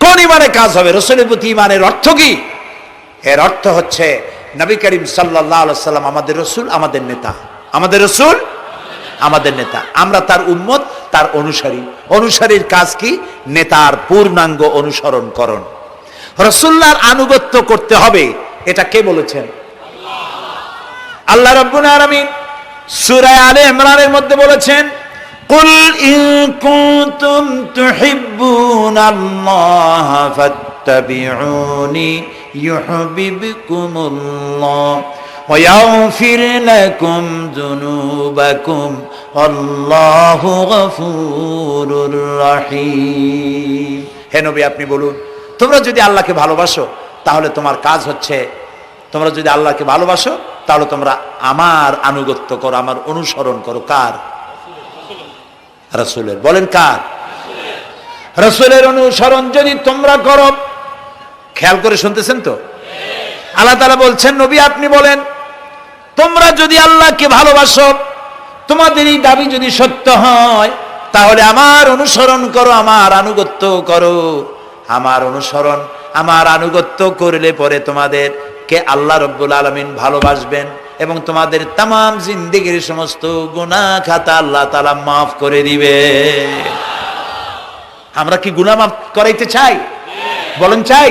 A: কোন ঈমানে কাজ হবে? রাসূলের প্রতি ঈমানের অর্থ কি? এর অর্থ হচ্ছে নবী করিম সাল্লাল্লাহু আলাইহি ওয়াসাল্লাম আমাদের রাসূল, আমাদের নেতা। আমাদের রাসূল আমাদের নেতা, আমরা তার উম্মত, তার অনুসারী। অনুসারীর কাজ কি? নেতার পূর্ণাঙ্গ অনুসরণ করণ। রাসূলুল্লাহর আনুগত্য করতে হবে, এটা কে বলেছেন? আল্লাহ রাব্বুল আলামিন সূরা আলে ইমরানের মধ্যে বলেছেন কুল ইন কুনতুম তুহিব্বুনাল্লাহ ফাত্তাবিউনি ইউহিব্বুকুমুল্লাহ ওয়া ইয়াগফির লাকুম যুনুবাকুম আল্লাহু গফুরুর রহিম। হে নবী আপনি বলুন, তোমরা যদি আল্লাহকে ভালোবাসো তাহলে তোমার কাজ হচ্ছে, তোমরা যদি আল্লাহকে ভালোবাসো তাহলে তোমরা আমার আনুগত্য করো, আমার অনুসরণ করো। কার? রাসূলের। বলেন কার? রাসূলের অনুসরণ যদি তোমরা করো, খেয়াল করে শুনতেছেন তো? আল্লাহ তাআলা বলছেন নবী আপনি বলেন তোমরা যদি আল্লাহকে ভালোবাসো, তোমাদের এই দাবি যদি সত্য হয়, তাহলে আমার অনুসরণ করো, আমার আনুগত্য করো। আমার অনুসরণ, আমার আনুগত্য করলে পরে তোমাদের কে আল্লাহ রাব্বুল আলামিন ভালোবাসবেন এবং তোমাদের তামাম জিন্দেগির সমস্ত গুনাহ খাতা আল্লাহ তাআলা মাফ করে দিবে। আমরা কি গুনাহ মাফ করাইতে চাই? বলেন চাই?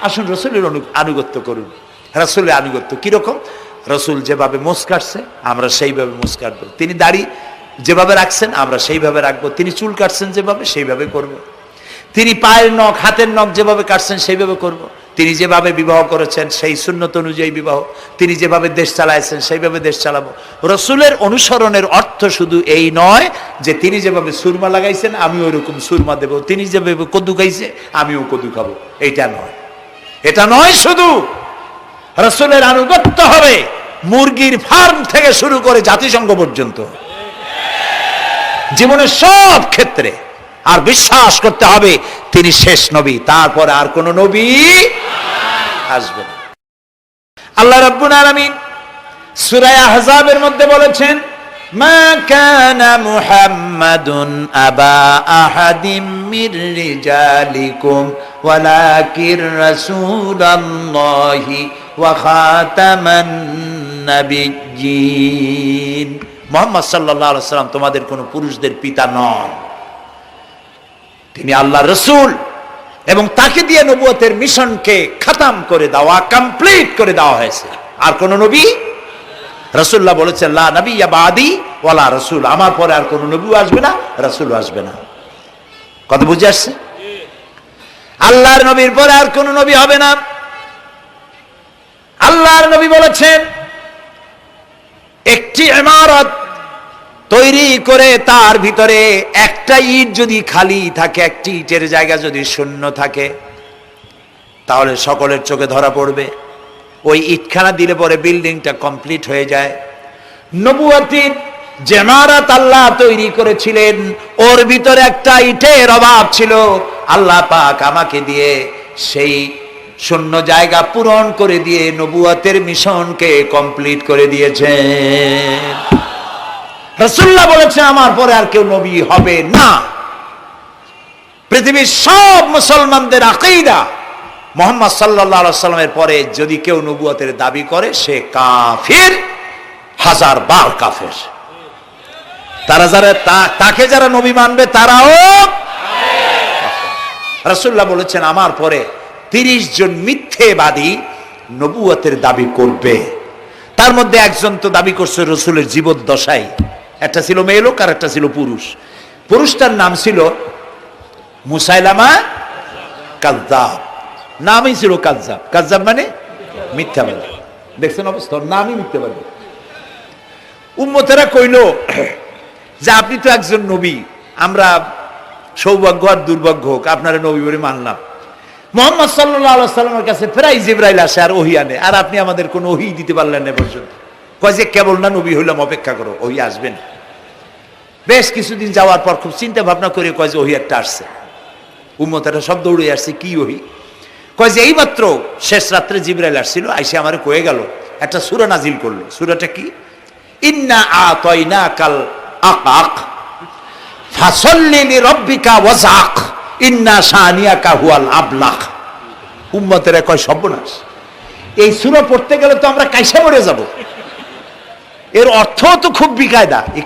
A: আসুন রাসূলের আনুগত্য করুন। রাসূলের আনুগত্য কিরকম? রাসূল যেভাবে মোস কাটছে আমরা সেইভাবে মোস কাটবো। তিনি দাড়ি যেভাবে রাখছেন আমরা সেইভাবে রাখবো। তিনি চুল কাটছেন যেভাবে সেইভাবে করব। তিনি পায়ের নখ, হাতের নখ যেভাবে কাটছেন সেইভাবে করব। তিনি যেভাবে বিবাহ করেছেন সেই সুন্নত অনুযায়ী বিবাহ, তিনি যেভাবে দেশ চালাইছেন সেইভাবে দেশ চালাবো। রাসূলের অনুসরণের অর্থ শুধু এই নয় যে তিনি যেভাবে সুরমা লাগাইছেন আমি ওইরকম সুরমা দেব, তিনি যেভাবে কদু খাইছে আমিও কদু খাবো, এইটা নয়। এটা নয়, শুধু রাসূলের আনুগত্য হবে মুরগির ফার্ম থেকে শুরু করে জাতিসংঘ পর্যন্ত, জীবনের সব ক্ষেত্রে। আর বিশ্বাস করতে হবে তিনি শেষ নবী, তারপর আর কোন নবী আসবে না। আল্লাহ রাব্বুল আলামিন সূরা আহজাবের মধ্যে বলেছেন মা কানা মুহাম্মাদুন আবা আহাদিম মির রিজালিকুম ওয়ালাকির রাসূলুল্লাহি ওয়া খাতামান নাবিয়্যিন। মুহাম্মদ সাল্লাল্লাহু আলাইহি ওয়াসাল্লাম তোমাদের কোন পুরুষদের পিতা নন, তিনি আল্লাহর রাসূল এবং তাকে দিয়ে নবুয়তের মিশনকে খতম করে দেওয়া, কমপ্লিট করে দেওয়া হয়েছে। আর কোন নবী, রাসূলুল্লাহ বলেছেন লা নবিয়্যা বাদি ওয়ালা রাসূল, আমার পরে আর কোন নবী আসবে না, রাসূল আসবে না। কথা বুঝে আসছে? আল্লাহর নবীর পরে আর কোন নবী হবে না। আল্লাহর নবী বলেছেন, একটি ইমারত তৈরি করে তার ভিতরে একটা ইট যদি খালি থাকে, একটি ইটের জায়গা যদি শূন্য থাকে, তাহলে সকলের চোখে ধরা পড়বে। ওই ইটখানা দিলে পরে বিল্ডিংটা কমপ্লিট হয়ে যায়। নবুয়তির যে ইমারত আল্লাহ তৈরি করেছিলেন, ওর ভিতরে একটা ইটের অভাব ছিল। আল্লাহ পাক আমাকে দিয়ে সেই শূন্য জায়গা পূরণ করে দিয়ে নবুয়তের মিশনকে কমপ্লিট করে দিয়েছেন। রাসূলুল্লাহ বলেছেন, আমার পরে আর কেউ নবী হবে না। পৃথিবীর সব মুসলমানদের আকীদা, মুহাম্মদ সাল্লাল্লাহু আলাইহি ওয়াসাল্লামের পরে যদি কেউ নবুয়তের দাবি করে সে কাফির, হাজার বার কাফের। তারা যারা তাকে যারা নবী মানবে তারাও। রাসূলুল্লাহ বলেছেন, আমার পরে 30 জন মিথ্যেবাদী নবুয়তের দাবি করবে। তার মধ্যে একজন তো দাবি করছে রসুলের জীবদ্দশায়, একটা ছিল মেয়ে লোক আর একটা ছিল পুরুষ। পুরুষটার নাম ছিল মুসাইলামা কাযযাব, নামই ছিল কাযযাব। কাযযাব মানে মিথ্যাবাদী। দেখছেন অবস্থা, নামই মিথ্যাবাদী। উম্মতেরা কইল যে আপনি তো একজন নবী, আমরা সৌভাগ্য আর দুর্ভাগ্য হোক আপনারা নবী বলে মানলাম। মুহাম্মদ সাল্লাল্লাহু আলাইহি ওয়াসাল্লামের কাছে প্রায় জিবরাইল আসে আর ওহী আনে, আর আপনি আমাদের কোনো ওহী দিতে পারলেন না পর্যন্ত। কয় যে কেবল না নবী হইলাম, অপেক্ষা করো, ওহী আসবেন। বেশ কিছুদিন যাওয়ার পর খুব চিন্তা ভাবনা করে কয় যে ওহী একটা আসছে। উম্মতেরা সব দৌড়ে আসছে, কি ওহী? কয় যে এইমাত্র শেষ রাত্রে জিবরাইল আসছিল, আইসে আমারে কয়ে গেল একটা সূরা নাজিল করলো। সূরাটা কি? ইন্না আতাইনাকাল আকাক ফাসাল্লি লিরাব্বিকা ওয়াজআক ইন্না শানিয়াকা হুয়াল আবলাক। উম্মতেরা কয় সর্বনাশ, এই সূরা পড়তে গেলে তো আমরা কাইসা মরে যাব। এর অর্থ তো খুব বিকায়দা। এ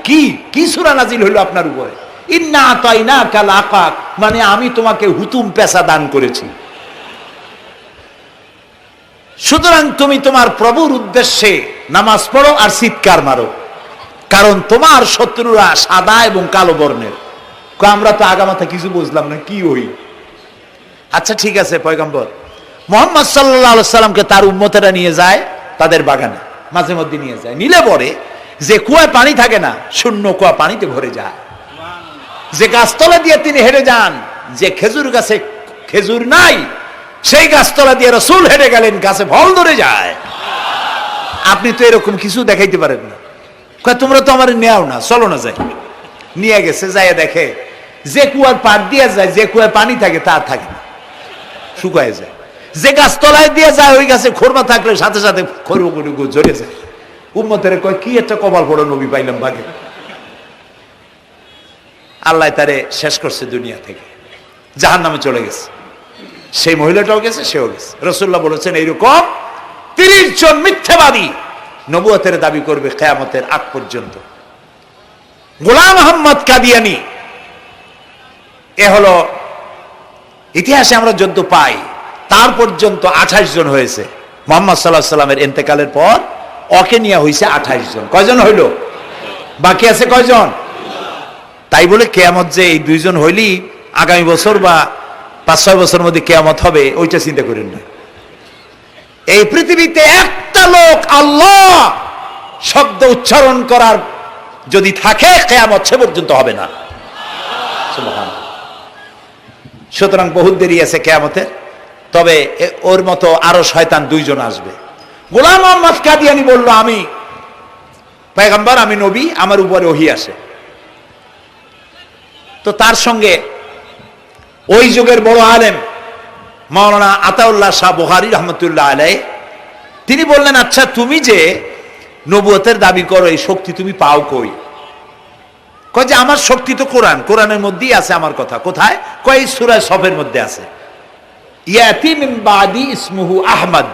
A: কি সূরা নাজিল হইল আপনার উপরে? ইন্না আতাইনাকাল আকাক মানে আমি তোমাকে হুতুম পেশা দান করেছি, সুতরাং তুমি তোমার প্রভুর উদ্দেশ্যে নামাজ পড়ো আর চিৎকার মারো, কারণ তোমার শত্রুরা সাদা এবং কালো বর্ণের। আমরা তো আগামাথা কিছু বুঝলাম না, কি ওই? আচ্ছা ঠিক আছে, পয়গম্বর মুহাম্মদ সাল্লাল্লাহু আলাইহি সাল্লামকে তার উম্মতেরা নিয়ে যায় তাদের বাগানে, মাঝে মধ্যে নিয়ে যায়। নিলে পরে যে কুয়ায় পানি থাকে না, শূন্য কুয়া পানিতে ভরে যায়। যে গাছতলা দিয়ে তিনি হেঁটে যান, যে খেজুর গাছে খেজুর নাই, সেই গাছতলা দিয়ে রাসূল হেঁটে গেলেন, গাছে ফল ধরে যায়। আপনি তো এরকম কিছু দেখাইতে পারেন না। কয় তোমরা তো আমার নেও না, চলো না যাই। নিয়ে গেছে, যাই দেখে যে কুয়ার পাড় দিয়ে যায়, যে কুয়ায় পানি থাকে তা থাকে না, শুকায় যায়। যে গাছতলায় দিয়ে যায় ওই গাছে খোরমা থাকলে সাথে সাথে খড়গুলো ঝরে যায়। উম্মতের কয় কি একটা কপাল পড়ো নবী পাইলাম ভাগে। আল্লাহ তারে শেষ করছে দুনিয়া থেকে, জাহান্নামে চলে গেছে। সেই মহিলাটাও গেছে, সেও গেছে। রাসূলুল্লাহ বলেছেন এইরকম 30 জন মিথ্যাবাদী নবুয়তের দাবি করবে কিয়ামতের আগ পর্যন্ত। গোলাম আহমদ কাদিয়ানী, এ হলো ইতিহাসে আমরা যদ্য পাই তার পর্যন্ত 28 জন হয়েছে। মুহাম্মদ সাল্লাল্লাহু আলাইহি সাল্লামের ইন্তেকালের পর ওকে নিয়ে হয়েছে 28 জন। কয়জন হইল? বাকি আছে কয়জন? তাই বলে কিয়ামত যে এই 2 জন হইলি আগামী বছর বা 5-6 বছরের মধ্যে কিয়ামত হবে ওইটা চিন্তা করেন না। এই পৃথিবীতে একটা লোক আল্লাহ শব্দ উচ্চারণ করার যদি থাকে, কিয়ামত সে পর্যন্ত হবে না। সুবহানাল্লাহ। সুতরাং বহুত দেরি আছে কিয়ামতের। তবে ওর মতো আরো শয়তান 2 জন আসবে। গোলাম আহমদ কাদিয়ানী বলল, আমি পয়গম্বর, আমি নবী, আমার উপরে ওহী আসে। তো তার সঙ্গে ওই যুগের বড় আলেম মাওলানা আতাউল্লাহ শাহ বুখারী রাহমাতুল্লাহ আলাইহি, তিনি বললেন, আচ্ছা তুমি যে নবুয়তের দাবি করো, এই শক্তি তুমি পাও কই? কয় যে আমার শক্তি তো কোরআন, কোরআনের মধ্যেই আছে আমার কথা। কোথায়? কয় সূরা সফের মধ্যে আছে, ইয়াতি মিন বাদি ইসমুহু আহমদ।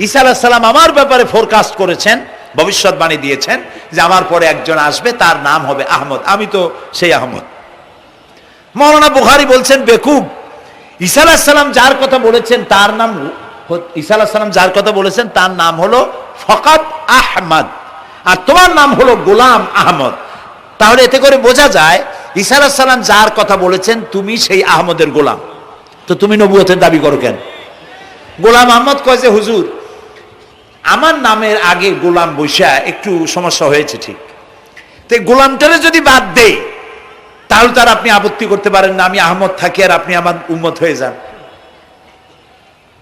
A: ঈসা আলাইহিস সালাম আমার ব্যাপারে ফোরকাস্ট করেছেন, ভবিষ্যৎবাণী দিয়েছেন যে আমার পরে একজন আসবে, তার নাম হবে আহমদ। আমি তো সেই আহমদ। মাওলানা বুখারী বলছেন, বেকুব, ঈসা আলাইহিস সালাম যার কথা বলেছেন তার নাম, ঈসা আলাইহিস সালাম যার কথা বলেছেন তার নাম হলো ফকাত আহমদ, আর তোমার নাম হলো গোলাম আহমদ। তাহলে এতে করে বোঝা যায় ঈসা আলাইহিস সালাম যার কথা বলেছেন তুমি সেই আহমদের গোলাম। তো তুমি নবুয়তের দাবি করো কেন? গোলাম আহমদ কয় যে হুজুর, আমার নামের আগে গোলাম বৈশা একটু সমস্যা হয়েছে, ঠিক, তো গোলামটারে যদি বাদ দেই তাহলে তার আপনি আপত্তি করতে পারেন না, আমি আহমদ থাকি আর আপনি আমার উম্মত হয়ে যান।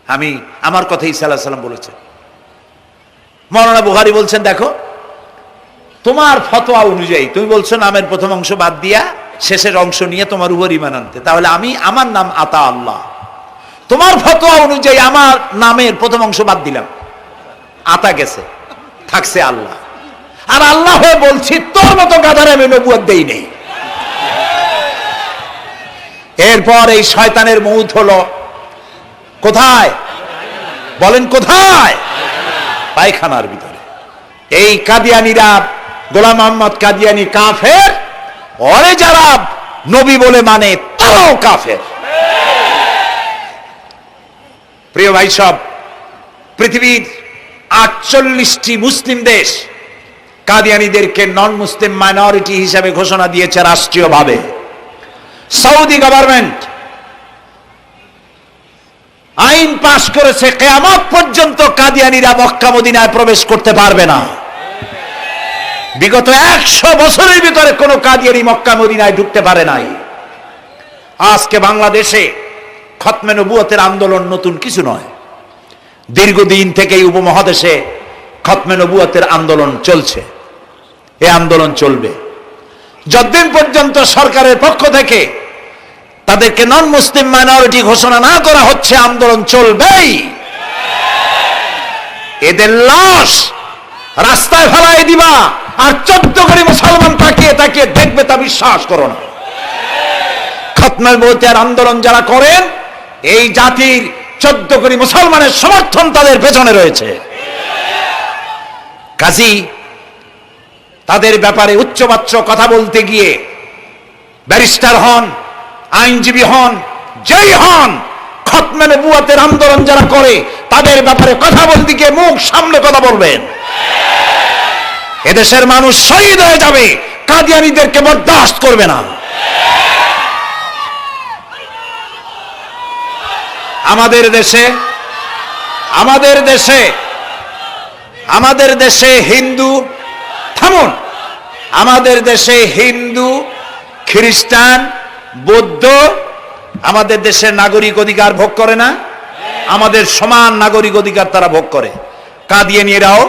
A: আমি আমার কথা ঈসা আলাইহিস সালাম বলেছেন। মাওলানা বুখারী বলছেন, দেখো তোমার ফতোয়া অনুযায়ী তুমি বলছো নামের প্রথম অংশ বাদ দিয়া শেষের অংশ নিয়ে তোমার উপর ঈমান আনতে, তাহলে আমি আমার নাম আতা আল্লাহ, তোমার ফতোয়া অনুযায়ী আমার নামের প্রথম অংশ বাদ দিলাম, আতা গেছে, থাকছে আল্লাহ। আর আল্লাহ হয়ে বলছি তোর মতো গাধারে আমি নবুয়ত দেই নেই। এরপর এই শয়তানের মউত হলো কোথায় বলেন? কোথায়? পায়খানার ভিতরে। এই কাদিয়ানীরা, গোলাম আহমদ কাদিয়ানী কাফের, ওরে যারা নবী বলে মানে তারাও কাফের। প্রিয় ভাই সব, পৃথিবীর 48টি মুসলিম দেশ কাদিয়ানীদেরকে নন মুসলিম মাইনরিটি হিসেবে ঘোষণা দিয়েছে রাষ্ট্রীয়ভাবে। সৌদি গভর্নমেন্ট আইন পাশ করেছে কিয়ামত পর্যন্ত কাদিয়ানীরা মক্কা মদিনায় প্রবেশ করতে পারবে না। বিগত 100 বছরের ভিতরে কোন কাদিয়ানী মক্কা মদিনায় ঢুকতে পারে নাই। আজকে বাংলাদেশে খতমে নবুয়তের আন্দোলন নতুন কিছু নয়, দীর্ঘদিন থেকে এই উপমহাদেশে খতমে নবুয়তের আন্দোলন চলছে। এই আন্দোলন চলবে যতদিন পর্যন্ত সরকারের পক্ষ থেকে তাদেরকে নন মুসলিম মাইনরিটি ঘোষণা না করা হচ্ছে, আন্দোলন চলবেই। এদের লাশ রাস্তায় ফেলাই দিবা আর 14 কোটি মুসলমান তাকিয়ে তাকিয়ে দেখবে, তা বিশ্বাস করো না। খতমে নবুয়তের আন্দোলন যারা করেন, এই জাতির 14 কোটি মুসলমানের সমর্থন তাদের পেছনে রয়েছে। কাজী তাদের ব্যাপারে উচ্চবাচ্য কথা বলতে গিয়ে ব্যারিস্টার হন, আইনজীবী হন, যেই হন, খতমে নবুয়তের আন্দোলন যারা করে তাদের ব্যাপারে কথা বলতে গিয়ে মুখ সামনে কথা বলবেন। এদেশের মানুষ শহীদ হয়ে যাবে, কাদিয়ানীদেরকে বরদাস্ত করবে না। আমাদের দেশে হিন্দু, থামুন, আমাদের দেশে হিন্দু, খ্রিস্টান, বৌদ্ধ আমাদের দেশের নাগরিক অধিকার ভোগ করে না? আমাদের সমান নাগরিক অধিকার তারা ভোগ করে। কাদিয়ানীরাও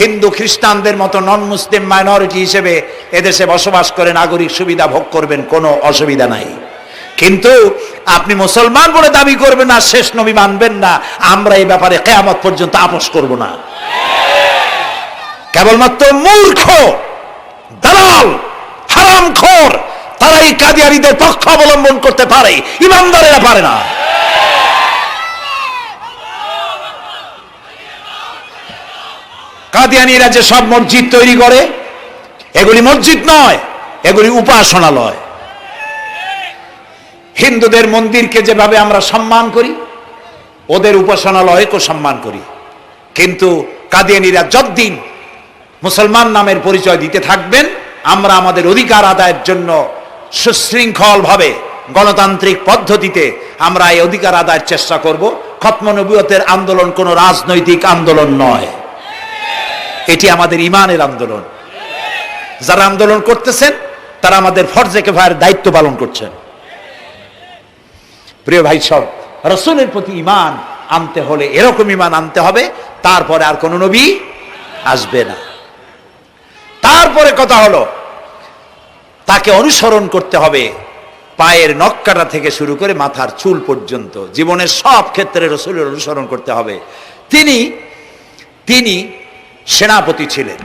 A: হিন্দু খ্রিস্টানদের মতো নন মুসলিম মাইনরিটি হিসেবে এদেশে বসবাস করে নাগরিক সুবিধা ভোগ করবেন, কোনো অসুবিধা নাই। কিন্তু আপনি মুসলমান বলে দাবি করবেন না, শেষ নবী মানবেন না, আমরা এই ব্যাপারে কিয়ামত পর্যন্ত আপোষ করব না। কেবলমাত্র মূর্খ, দালাল, হারামখোর তারাই কাদিয়ানীদের পক্ষ অবলম্বন করতে পারে, ইমানদারেরা পারে না। কাদিয়ানীরা যে সব মসজিদ তৈরি করে, এগুলি মসজিদ নয়, এগুলি উপাসনালয়। হিন্দুদের মন্দিরকে যেভাবে আমরা সম্মান করি, ওদের উপাসনালয়কে সম্মান করি। কিন্তু কাদিয়ানীরা যতদিন মুসলমান নামের পরিচয় দিতে থাকবেন, আমরা আমাদের অধিকার আদায়ের জন্য সুশৃঙ্খল ভাবে গণতান্ত্রিক পদ্ধতিতে আমরা এই অধিকার আদায়ের চেষ্টা করব। খতমে নবুয়তের আন্দোলন কোনো রাজনৈতিক আন্দোলন নয়, এটি আমাদের ইমানের আন্দোলন। যারা আন্দোলন করতেছেন তারা আমাদের ফরজে কিফায়ার দায়িত্ব পালন করছেন। প্রিয় ভাই সব, রাসূলের প্রতি ঈমান আনতে হলে এরকম ঈমান আনতে হবে, তারপরে আর কোন নবী আসবে না। তারপরে কথা হলো তাকে অনুসরণ করতে হবে পায়ের নখকাটা থেকে শুরু করে মাথার চুল পর্যন্ত, জীবনের সব ক্ষেত্রে রাসূলের অনুসরণ করতে হবে। তিনি সেনাপতি ছিলেন,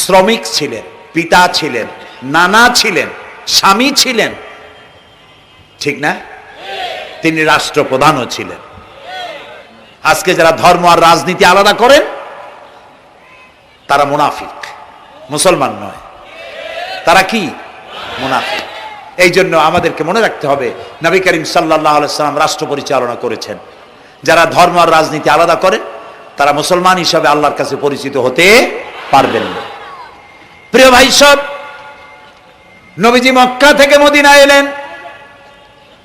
A: শ্রমিক ছিলেন, পিতা ছিলেন, নানা ছিলেন, স্বামী ছিলেন, ঠিক না? তিনি রাষ্ট্রপ্রধানও ছিলেন। আজকে যারা ধর্ম আর রাজনীতি আলাদা করেন তারা মুনাফিক, মুসলমান নয়, তারা কি? মুনাফিক। এই জন্য আমাদেরকে মনে রাখতে হবে নবী করিম সাল্লাল্লাহু আলাইহি ওয়াসাল্লাম রাষ্ট্র পরিচালনা করেছেন। যারা ধর্ম আর রাজনীতি আলাদা করে তারা মুসলমান হিসাবে আল্লাহর কাছে পরিচিত হতে পারবেন না। প্রিয় ভাই সব, নবীজি মক্কা থেকে মদিনা এলেন,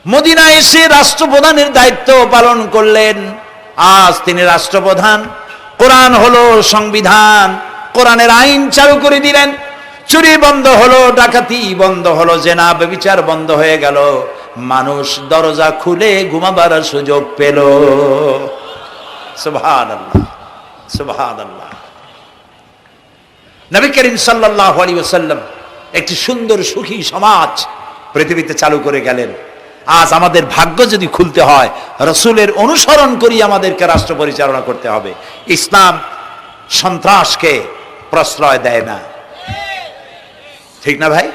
A: মদিনায় এসে রাষ্ট্রপ্রধানের দায়িত্ব পালন করলেন। আজ তিনি রাষ্ট্রপ্রধান, কোরআন হলো সংবিধান, কোরআনের আইন চালু করে দিলেন। চুরি বন্ধ হলো, ডাকাতি বন্ধ হলো, জেনা ব্যভিচার বন্ধ হয়ে গেল, মানুষ দরজা খুলে ঘুমাবার সুযোগ পেল। সুবহানাল্লাহ, সুবহানাল্লাহ। নবী করিম সাল্লাল্লাহু আলাইহি ওয়াসাল্লাম একটি সুন্দর সুখী সমাজ পৃথিবীতে চালু করে গেলেন। আজ আমাদের ভাগ্য যদি খুলতে হয়, রাসূলের অনুসরণ করি আমাদেরকে রাষ্ট্র পরিচালনা করতে হবে। ইসলাম সন্ত্রাসকে প্রশ্রয় দেয় না, ঠিক না ভাই?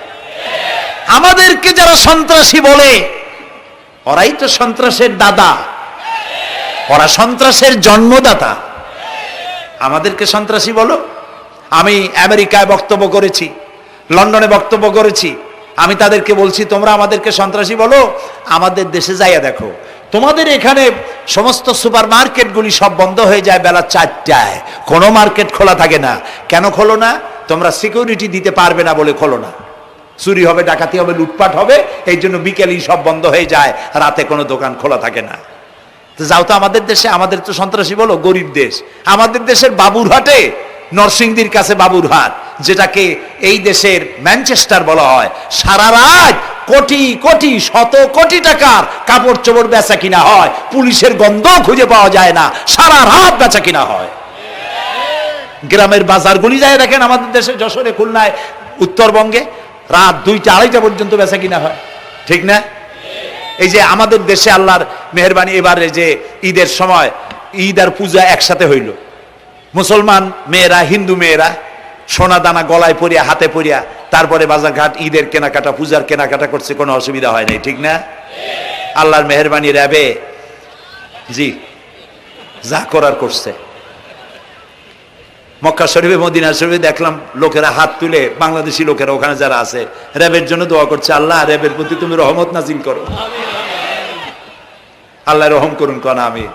A: আমাদেরকে যারা সন্ত্রাসী বলে, ওরাই তো সন্ত্রাসের দাদা, ওরা সন্ত্রাসের জন্মদাতা। আমাদেরকে সন্ত্রাসী বলো? আমি আমেরিকায় বক্তব্য করেছি, লন্ডনে বক্তব্য করেছি, আমি তাদেরকে বলছি তোমরা আমাদেরকে সন্ত্রাসী বলো? আমাদের দেশে যাইয়া দেখো, তোমাদের এখানে সমস্ত সুপার মার্কেটগুলি সব বন্ধ হয়ে যায় বেলা 4টায়, কোনো মার্কেট খোলা থাকে না। কেন খোলো না? তোমরা সিকিউরিটি দিতে পারবে না বলে খোলো না। চুরি হবে, ডাকাতি হবে, লুটপাট হবে, এই জন্য বিকেলেই সব বন্ধ হয়ে যায়, রাতে কোনো দোকান খোলা থাকে না। তো যাও তো আমাদের দেশে, আমাদের তো সন্ত্রাসী বলো? গরিব দেশ। আমাদের দেশের বাবুরহাটে, নরসিংদীর কাছে বাবুরহাট, যেটাকে এই দেশের ম্যানচেস্টার বলা হয়, সারা রাত কোটি কোটি শত কোটি টাকার কাপড় চোপড় বেচা কিনা হয়, পুলিশের গন্ধ খুঁজে পাওয়া যায় না, সারা রাত বেচা কিনা হয়। গ্রামের বাজারগুলি যায় দেখেন, আমাদের দেশে যশোরে, খুলনায়, উত্তরবঙ্গে রাত 2টা 2:30 পর্যন্ত বেচা কিনা হয়, ঠিক না? এই যে আমাদের দেশে আল্লাহর মেহেরবানি, এবারে যে ঈদের সময় ঈদ আর পূজা একসাথে হইল, মুসলমান মেয়েরা, হিন্দু মেয়েরা সোনা দানা গলায় পরিয়া, হাতে পরিয়া, তারপরে বাজারঘাট ঈদের কেনাকাটা, পূজার কেনাকাটা করছে, কোনো অসুবিধা হয় নাই, ঠিক না? আল্লাহর মেহেরবানি, র্যাবে জি যা করার করছে। মক্কা শরীফে, মদিনা শরীফে দেখলাম লোকেরা হাত তুলে, বাংলাদেশি লোকেরা ওখানে যারা আছে, র্যাবের জন্য দোয়া করছে, আল্লাহ র্যাবের প্রতি তুমি রহমত নাজিল করো, আল্লাহ রহম করুন, কোন আমি।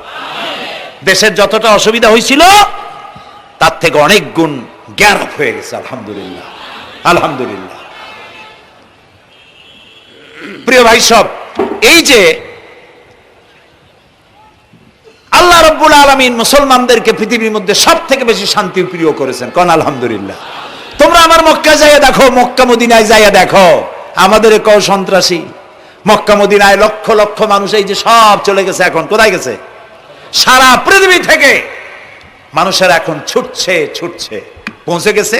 A: দেশের যতটা অসুবিধা হয়েছিল তার থেকে অনেক গুণ গ্যাপ হয়ে গেছে, আলহামদুলিল্লাহ, আলহামদুলিল্লাহ। প্রিয় ভাই সব, এই যে আল্লাহ রাব্বুল আলামিন মুসলমানদেরকে পৃথিবীর মধ্যে সব থেকে বেশি শান্তি প্রিয় করেছেন, কোন আলহামদুলিল্লাহ। তোমরা আমার মক্কা যাইয়া দেখো, মক্কা মদিনায় যাইয়া দেখো, আমাদের কেউ সন্ত্রাসী? মক্কা মদিনায় লক্ষ লক্ষ মানুষ এই যে সব চলে গেছে, এখন কোথায় গেছে? সারা পৃথিবী থেকে মানুষের এখন ছুটছে ছুটছে, পৌঁছে গেছে,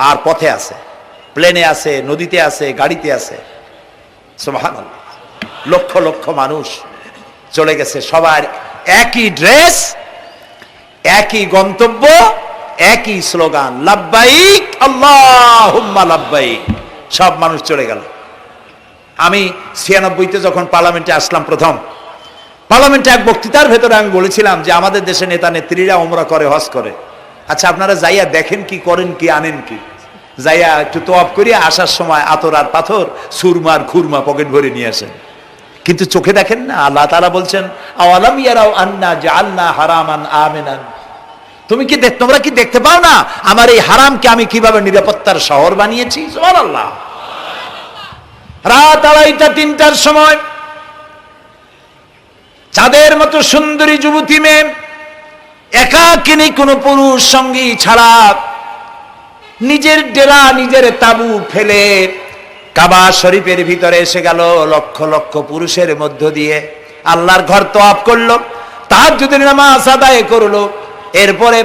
A: আর পথে আছে, প্লেনে আছে, নদীতে আছে, গাড়িতে আছে। সুবহানাল্লাহ, লক্ষ লক্ষ মানুষ চলে গেছে, সবার একই ড্রেস, একই গন্তব্য, একই স্লোগান, লাব্বাইক আল্লাহুম্মা লাব্বাইক। সব মানুষ চলে গেল। আমি 96-তে যখন পার্লামেন্টে আসলাম, প্রথম পার্লামেন্টে এক বক্তৃতার ভেতরে আমি বলেছিলাম যে আমাদের দেশে নেতা নেত্রীরা ওমরা করে, হজ করে। আচ্ছা, আপনারা যাইয়া দেখেন কি, করেন কি, আনেন কি? যাইয়া একটু তোয়াব করিয়া আসার সময় আতর আর পাথর, সুরমার খুরমা পকেট ভরে নিয়ে আসেন, কিন্তু চোখে দেখেন না। আল্লাহ তাআলা বলছেন, আওয়ালাম ইয়ারাউ আন্না জাআলনা হারামান আমিনান। তোমরা কি দেখতে পাও না আমার এই হারামকে আমি কিভাবে নিরাপত্তার শহর বানিয়েছি? সুবহানাল্লাহ। রাত 2:30-3টার সময় চাঁদের মতো সুন্দরী যুবতী মেয়ে একাকিনী, কোনো পুরুষ সঙ্গী ছাড়া, নিজের ডেরা, নিজের তাবু ফেলে কাবা শরীফের ভিতরে এসে গেল, লক্ষ লক্ষ পুরুষের মধ্য দিয়ে আল্লাহর ঘর তওয়াফ করলো, তাহাজ্জুদের নামাজ আদায় করলো, এরপরে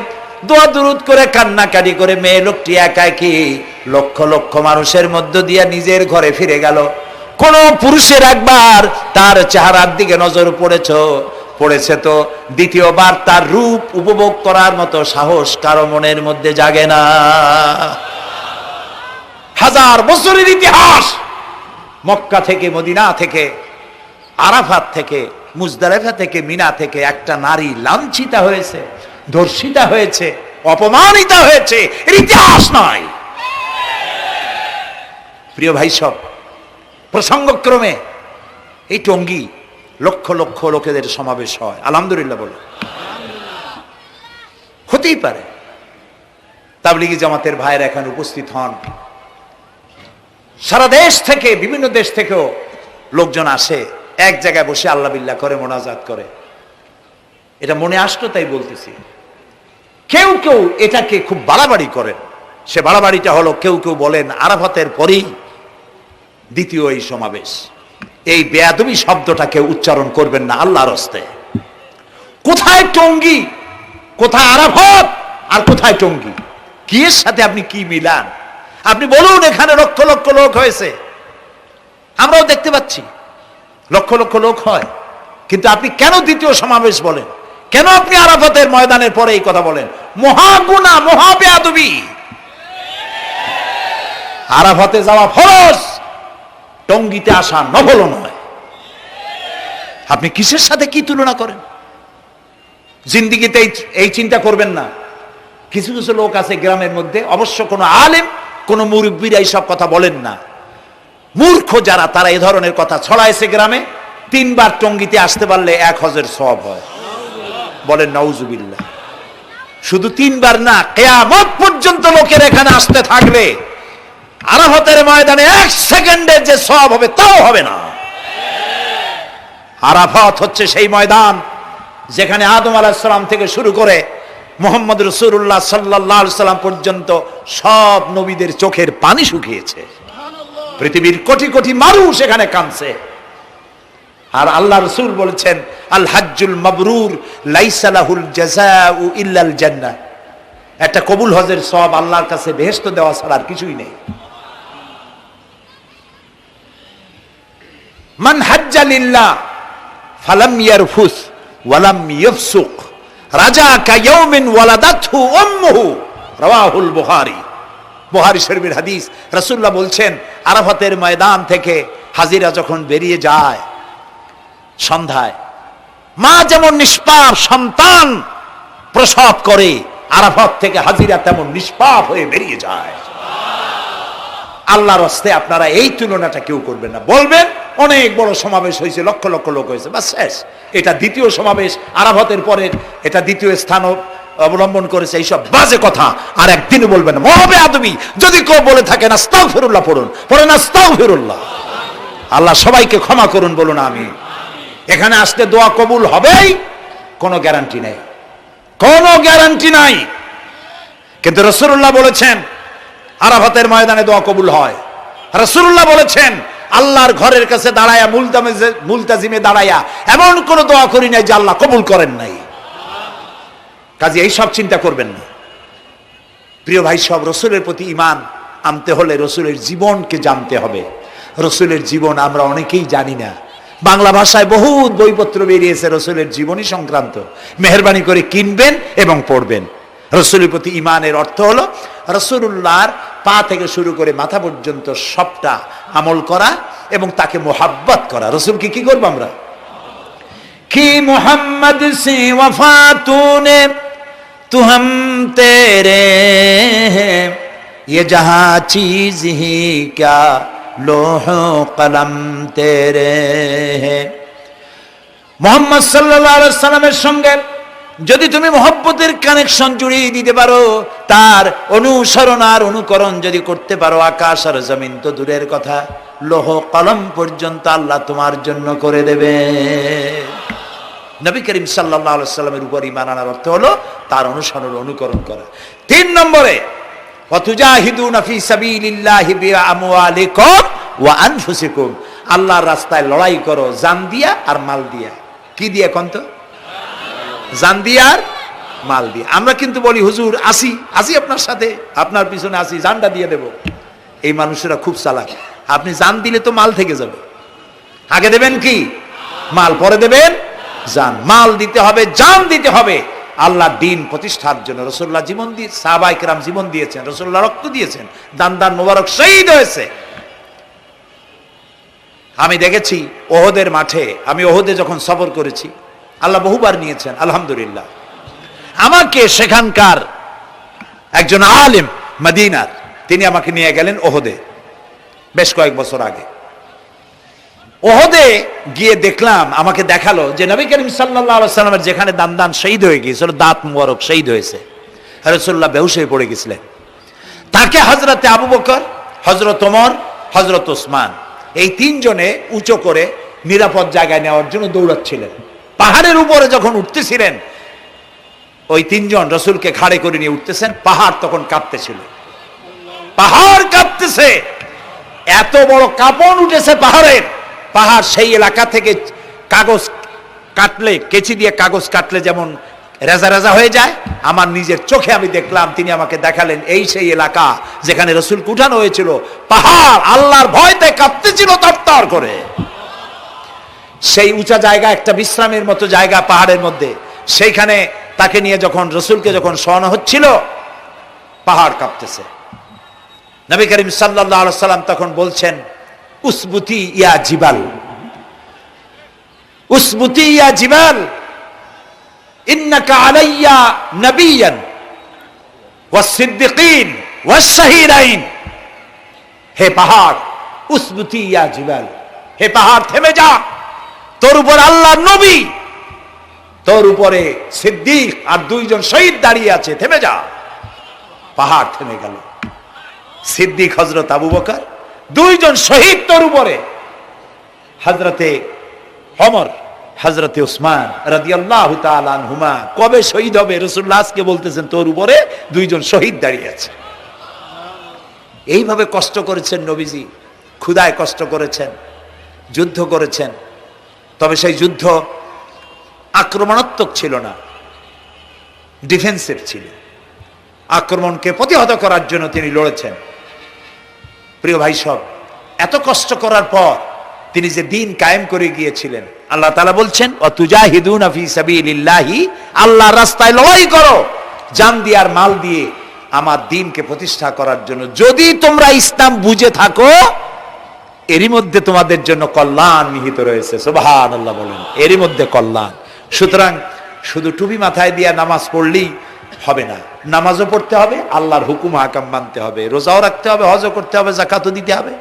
A: দোয়া দুরুদ করে কান্নাকাটি করে মেয়ে লোকটি একাকী লক্ষ লক্ষ মানুষের মধ্য দিয়ে নিজের ঘরে ফিরে গেল। কোন পুরুষের একবার তার চেহারার দিকে নজর পড়েছে তো দ্বিতীয়বার তার রূপ উপভোগ করার মতো সাহস কারো মনের মধ্যে জাগে না। হাজার বছরের ইতিহাস, মক্কা থেকে, মদিনা থেকে, আরাফাত থেকে, মুজদালিফা থেকে, মিনা থেকে একটা নারী লাঞ্ছিতা হয়েছে, ধর্ষিতা হয়েছে, অপমানিতা হয়েছে, এর ইতিহাস নয়। প্রিয় ভাই সব, প্রসঙ্গক্রমে এই টঙ্গী লক্ষ লক্ষ লোকেদের সমাবেশ হয়, আলহামদুলিল্লাহ বলে। হতেই পারে তাবলিগি জামাতের ভাইয়েরা এখানে উপস্থিত হন, সারা দেশ থেকে, বিভিন্ন দেশ থেকেও লোকজন আসে, এক জায়গায় বসে আল্লাহ বিল্লাহ করে, মোনাজাত করে। এটা মনে আসতো তাই বলতেছি। কেউ কেউ এটাকে খুব বাড়াবাড়ি করেন। সে বাড়াবাড়িটা হলো, কেউ কেউ বলেন আরাফাতের পরেই দ্বিতীয় এই সমাবেশ। এই বেয়াদবি শব্দটাকে উচ্চারণ করবেন না আল্লাহর হস্তে। কোথায় টঙ্গী, কোথায় আরাফাত, আর কোথায় টঙ্গী? কি এর সাথে আপনি কি মিলান? আপনি বলুন এখানে লক্ষ লক্ষ লোক হয়েছে, আমরাও দেখতে পাচ্ছি লক্ষ লক্ষ লোক হয়, কিন্তু আপনি কেন দ্বিতীয় সমাবেশ বলেন? কেন আপনি আরাফাতের ময়দানের পরে এই কথা বলেন? মহাগুনাহ, মহা বেয়াদবি। আরাফাতে যাওয়া ফরজ, টঙ্গীতে আসা নফল নয়। আপনি কিসের সাথে কি তুলনা করেন? জিন্দিগিতে এই চিন্তা করবেন না। কিছু কিছু লোক আছে গ্রামের মধ্যে, অবশ্য কোনো আলেম, কোনো মুরব্বীরা এইসব কথা বলেন না। মূর্খ যারা, তারা এই ধরনের কথা ছড়াইছে গ্রামে। 3 বার টঙ্গীতে আসতে পারলে 1 হজের সওয়াব হয়। বলেন নাউজুবিল্লাহ। শুধু 3 বার না, কিয়ামত পর্যন্ত লোকের এখানে আসতে থাকলে আরাফাতের ময়দানে 1 সেকেন্ডের যে সওয়াব হবে তাও হবে না। আরাফাত হচ্ছে সেই ময়দান যেখানে আদম আলাইহিস সালাম থেকে শুরু করে মুহাম্মদ রাসূলুল্লাহ সাল্লাল্লাহু আলাইহি সাল্লাম পর্যন্ত সব নবীদের চোখের পানি শুকিয়েছে। পৃথিবীর কোটি কোটি মানুষ এখানে কাঁদছে। আর আল্লাহ রাসূল বলেছেন, আল হাজ্জুল মাবরুর লাইসা লাহুল জাযাউ ইল্লাল জান্নাহ। একটা কবুল হজের সওয়াব আল্লাহর কাছে বেহেশত দেওয়া ছাড়া আর কিছুই নেই। মান হাজ্জা লিল্লাহ ফালাম ইয়ারফুস ওয়ালাম ইয়াফসুক রাজাকা ইয়াউমিন ওয়ালাদাতহু উম্মুহু, রাওয়াহুল বুখারী। বুখারী শরীফের হাদিস। রাসূলুল্লাহ বলছেন, আরাফাতের ময়দান থেকে হাজিরা যখন বেরিয়ে যায় সন্ধ্যায়, মা যেমন নিষ্পাপ সন্তান প্রসব করে, আরাফাত থেকে হাজিরা তেমন নিষ্পাপ হয়ে বেরিয়ে যায়। আল্লাহর হস্তে আপনারা এই তুলনাটা কেউ করবেন না। বলবেন অনেক বড় সমাবেশ হয়েছে, লক্ষ লক্ষ লোক হয়েছে, বাস শেষ। এটা দ্বিতীয় সমাবেশ, আরাফাতের পরের এটা দ্বিতীয় স্থান অবলম্বন করেছে। এইসব বাজে কথা আর একদিনও বলবেন না। মহাবেয়াদবি যদি কেউ বলে থাকেন আস্তাগফিরুল্লাহ পড়ুন, পড়েন আস্তাগফিরুল্লাহ। আল্লাহ সবাইকে ক্ষমা করুন, বলুন আমিন। এখানে আসলে দোয়া কবুল হবেই, কোনো গ্যারান্টি নেই, কোনো গ্যারান্টি নাই। কিন্তু রাসূলুল্লাহ বলেছেন আরাফাতের ময়দানে দোয়া কবুল হয়। রাসূলুল্লাহ বলেছেন আল্লাহর ঘরের কাছে দাঁড়ায়া, মুলতাজিমে দাঁড়ায়া এমন কোন দোয়া করি নাই যে আল্লাহ কবুল করেন নাই। কাজে এই সব চিন্তা করবেন না। প্রিয় ভাই সব, রসুলের প্রতি ঈমান আনতে হলে রসুলের জীবনকে জানতে হবে। রসুলের জীবন আমরা অনেকেই জানি না। বাংলা ভাষায় বহুত বইপত্র বেরিয়েছে রসুলের জীবনী সংক্রান্ত। মেহেরবানি করে কিনবেন এবং পড়বেন। রসুলের প্রতি ঈমানের অর্থ হলো রসুলুল্লাহর পা থেকে শুরু করে মাথা পর্যন্ত সবটা আমল করা এবং তাকে মোহাব্বত করা। রসুলকে কি করবো আমরা? কি মোহাম্মদ সে ওয়াফা তূনে তু হাম তেরে ये जहां चीज ही क्या लोह कलम तेरे है। মুহাম্মদ সাল্লাল্লাহু আলাইহি সাল্লামের সঙ্গে যদি তুমি মহব্বতের কানেকশন জুড়িয়ে দিতে পারো, তার অনুসরণ আর অনুকরণ যদি করতে পারো, আকাশ আর জমিন তো দূরের কথা, লোহ কলম পর্যন্ত আল্লাহ তোমার জন্য করে দেবে। নবী করিম সাল্লাল্লাহু আলাইহি সাল্লামের উপর ঈমান আনার অর্থ হলো তার অনুসরণ অনুকরণ করা। 3 নম্বরে ওয়াতুজাহিদুনা ফি সাবিলিল্লাহি বিআমওয়ালিকুম ওয়া আনফুসিকুম। আল্লাহর রাস্তায় লড়াই করো জান দিয়া আর মাল দিয়া। কি দিয়ে কোন তো? জান দিয়া আর মাল দিয়ে। আমরা কিন্তু বলি হুজুর আসি আপনার সাথে, আপনার পিছনে আসি, জানটা দিয়ে দেব। এই মানুষেরা খুব চালাক। আপনি জান দিলে তো মাল থেকে যাবে। আগে দেবেন কি? মাল, পরে দেবেন জান। মাল দিতে হবে, জান দিতে হবে আল্লাহর দ্বীন প্রতিষ্ঠার জন্য। রাসূলুল্লাহ জীবন দিয়ে, সাহাবায়ে কেরাম জীবন দিয়েছেন, রাসূলুল্লাহ রক্ত দিয়েছেন, দান মোবারক শহীদ হয়েছে। আমি দেখেছি ওহদের মাঠে, আমি ওহদে যখন সফর করেছি, আল্লাহ বহুবার নিয়েছেন আলহামদুলিল্লাহ। আমাকে সেখানকার একজন আলেম মদিনার, তিনি আমাকে নিয়ে গেলেন ওহদে বেশ কয়েক বছর আগে। ওহদে গিয়ে দেখলাম, আমাকে দেখালো যে নবী করিম সাল্লাল্লাহু আলাইহি সাল্লামের যেখানে দান শহীদ হয়ে গিয়েছিল, দাঁত মুবারক শহীদ হয়েছে, রাসূলুল্লাহ বেহুশ হয়ে পড়ে গেছিলেন। তাকে হযরতে আবু বকর, হযরত ওমর, হযরত ওসমান এই 3 জনে উঁচু করে নিরাপদ জায়গায় নেওয়ার জন্য দৌড়াচ্ছিলেন। পাহাড়ের উপরে যখন উঠতেছিলেন, ওই তিনজন রসুলকে ঘাড়ে করে নিয়ে উঠতেছেন, পাহাড় তখন কাঁপতেছিল, পাহাড় কাঁপতেছে, এত বড় কাঁপন উঠেছে পাহাড়ের। পাহাড় সেই এলাকা থেকে কাগজ কাটলে, কেচি দিয়ে কাগজ কাটলে যেমন রেজা রেজা হয়ে যায়, আমার নিজের চোখে আমি দেখলাম, তিনি আমাকে দেখালেন, এই সেই এলাকা যেখানে রসুলকে উঠানো হয়েছিল। পাহাড় আল্লাহর ভয়তে কাঁপতেছিল তরতর করে। সেই উঁচা জায়গা, একটা বিশ্রামের মতো জায়গা পাহাড়ের মধ্যে, সেইখানে তাকে নিয়ে যখন রসুলকে যখন শোয়ানো হচ্ছিল, পাহাড় কাঁপতেছে। নবী করিম সাল্লাল্লাহু আলাইহি সাল্লাম তখন বলছেন, উসবুতি ইয়া জিবাল, উসবুতি ইয়া জিবাল, ইন্নাকা আলাইয়া নবিয়ান ওয়াস সিদ্দিকিন ওয়াস শাহীদাইন। হে পাহাড়, উসবুতি ইয়া জিবাল, হে পাহাড় থেমে যা, তোর উপর আল্লাহর নবী, তোর উপরে সিদ্দিক আর দুইজন শহীদ দাঁড়িয়ে আছে, থেমে যা। পাহাড় থেমে গেল। সিদ্দিক হযরত আবু বকর, দুইজন শহীদ তোর উপরে, হযরতে ওমর, হযরতে উসমান রাদিয়াল্লাহু তাআলা আনহুমা। কবে শহীদ হবে? রাসূলুল্লাহ আজকে বলতেছেন তোর উপরে দুইজন শহীদ দাঁড়িয়ে আছে। এইভাবে কষ্ট করেছেন নবীজি, ক্ষুধায় কষ্ট করেছেন, যুদ্ধ করেছেন। তবে সেই যুদ্ধ আক্রমণাত্মক ছিল না, ডিফেন্সিভ ছিল। আক্রমণকে প্রতিহত করার জন্য তিনি লড়েছেন। প্রিয় ভাই সব, এত কষ্ট করার পর তিনি যে দিন কায়েম করে গিয়েছিলেন, আল্লাহ তাআলা বলছেন, ওয়াতুজাহিদুনা ফি সাবিলিল্লাহি, আল্লাহর রাস্তায় লড়াই করো জান দিয়ে আর মাল দিয়ে আমার দ্বীনকে প্রতিষ্ঠা করার জন্য। যদি তোমরা ইসলাম বুঝে থাকো, এরই মধ্যে তোমাদের জন্য কল্যাণ নিহিত রয়েছে। সুবহানাল্লাহ বলেন, এরই মধ্যে কল্যাণ। সুতরাং শুধু টুপি মাথায় দিয়ে নামাজ পড়লেই হবে না, নামাজও পড়তে হবে, আল্লাহর হুকুম হাকাম মানতে হবে, রোজাও রাখতে হবে, হজও করতে হবে, যাকাতও দিতে হবে,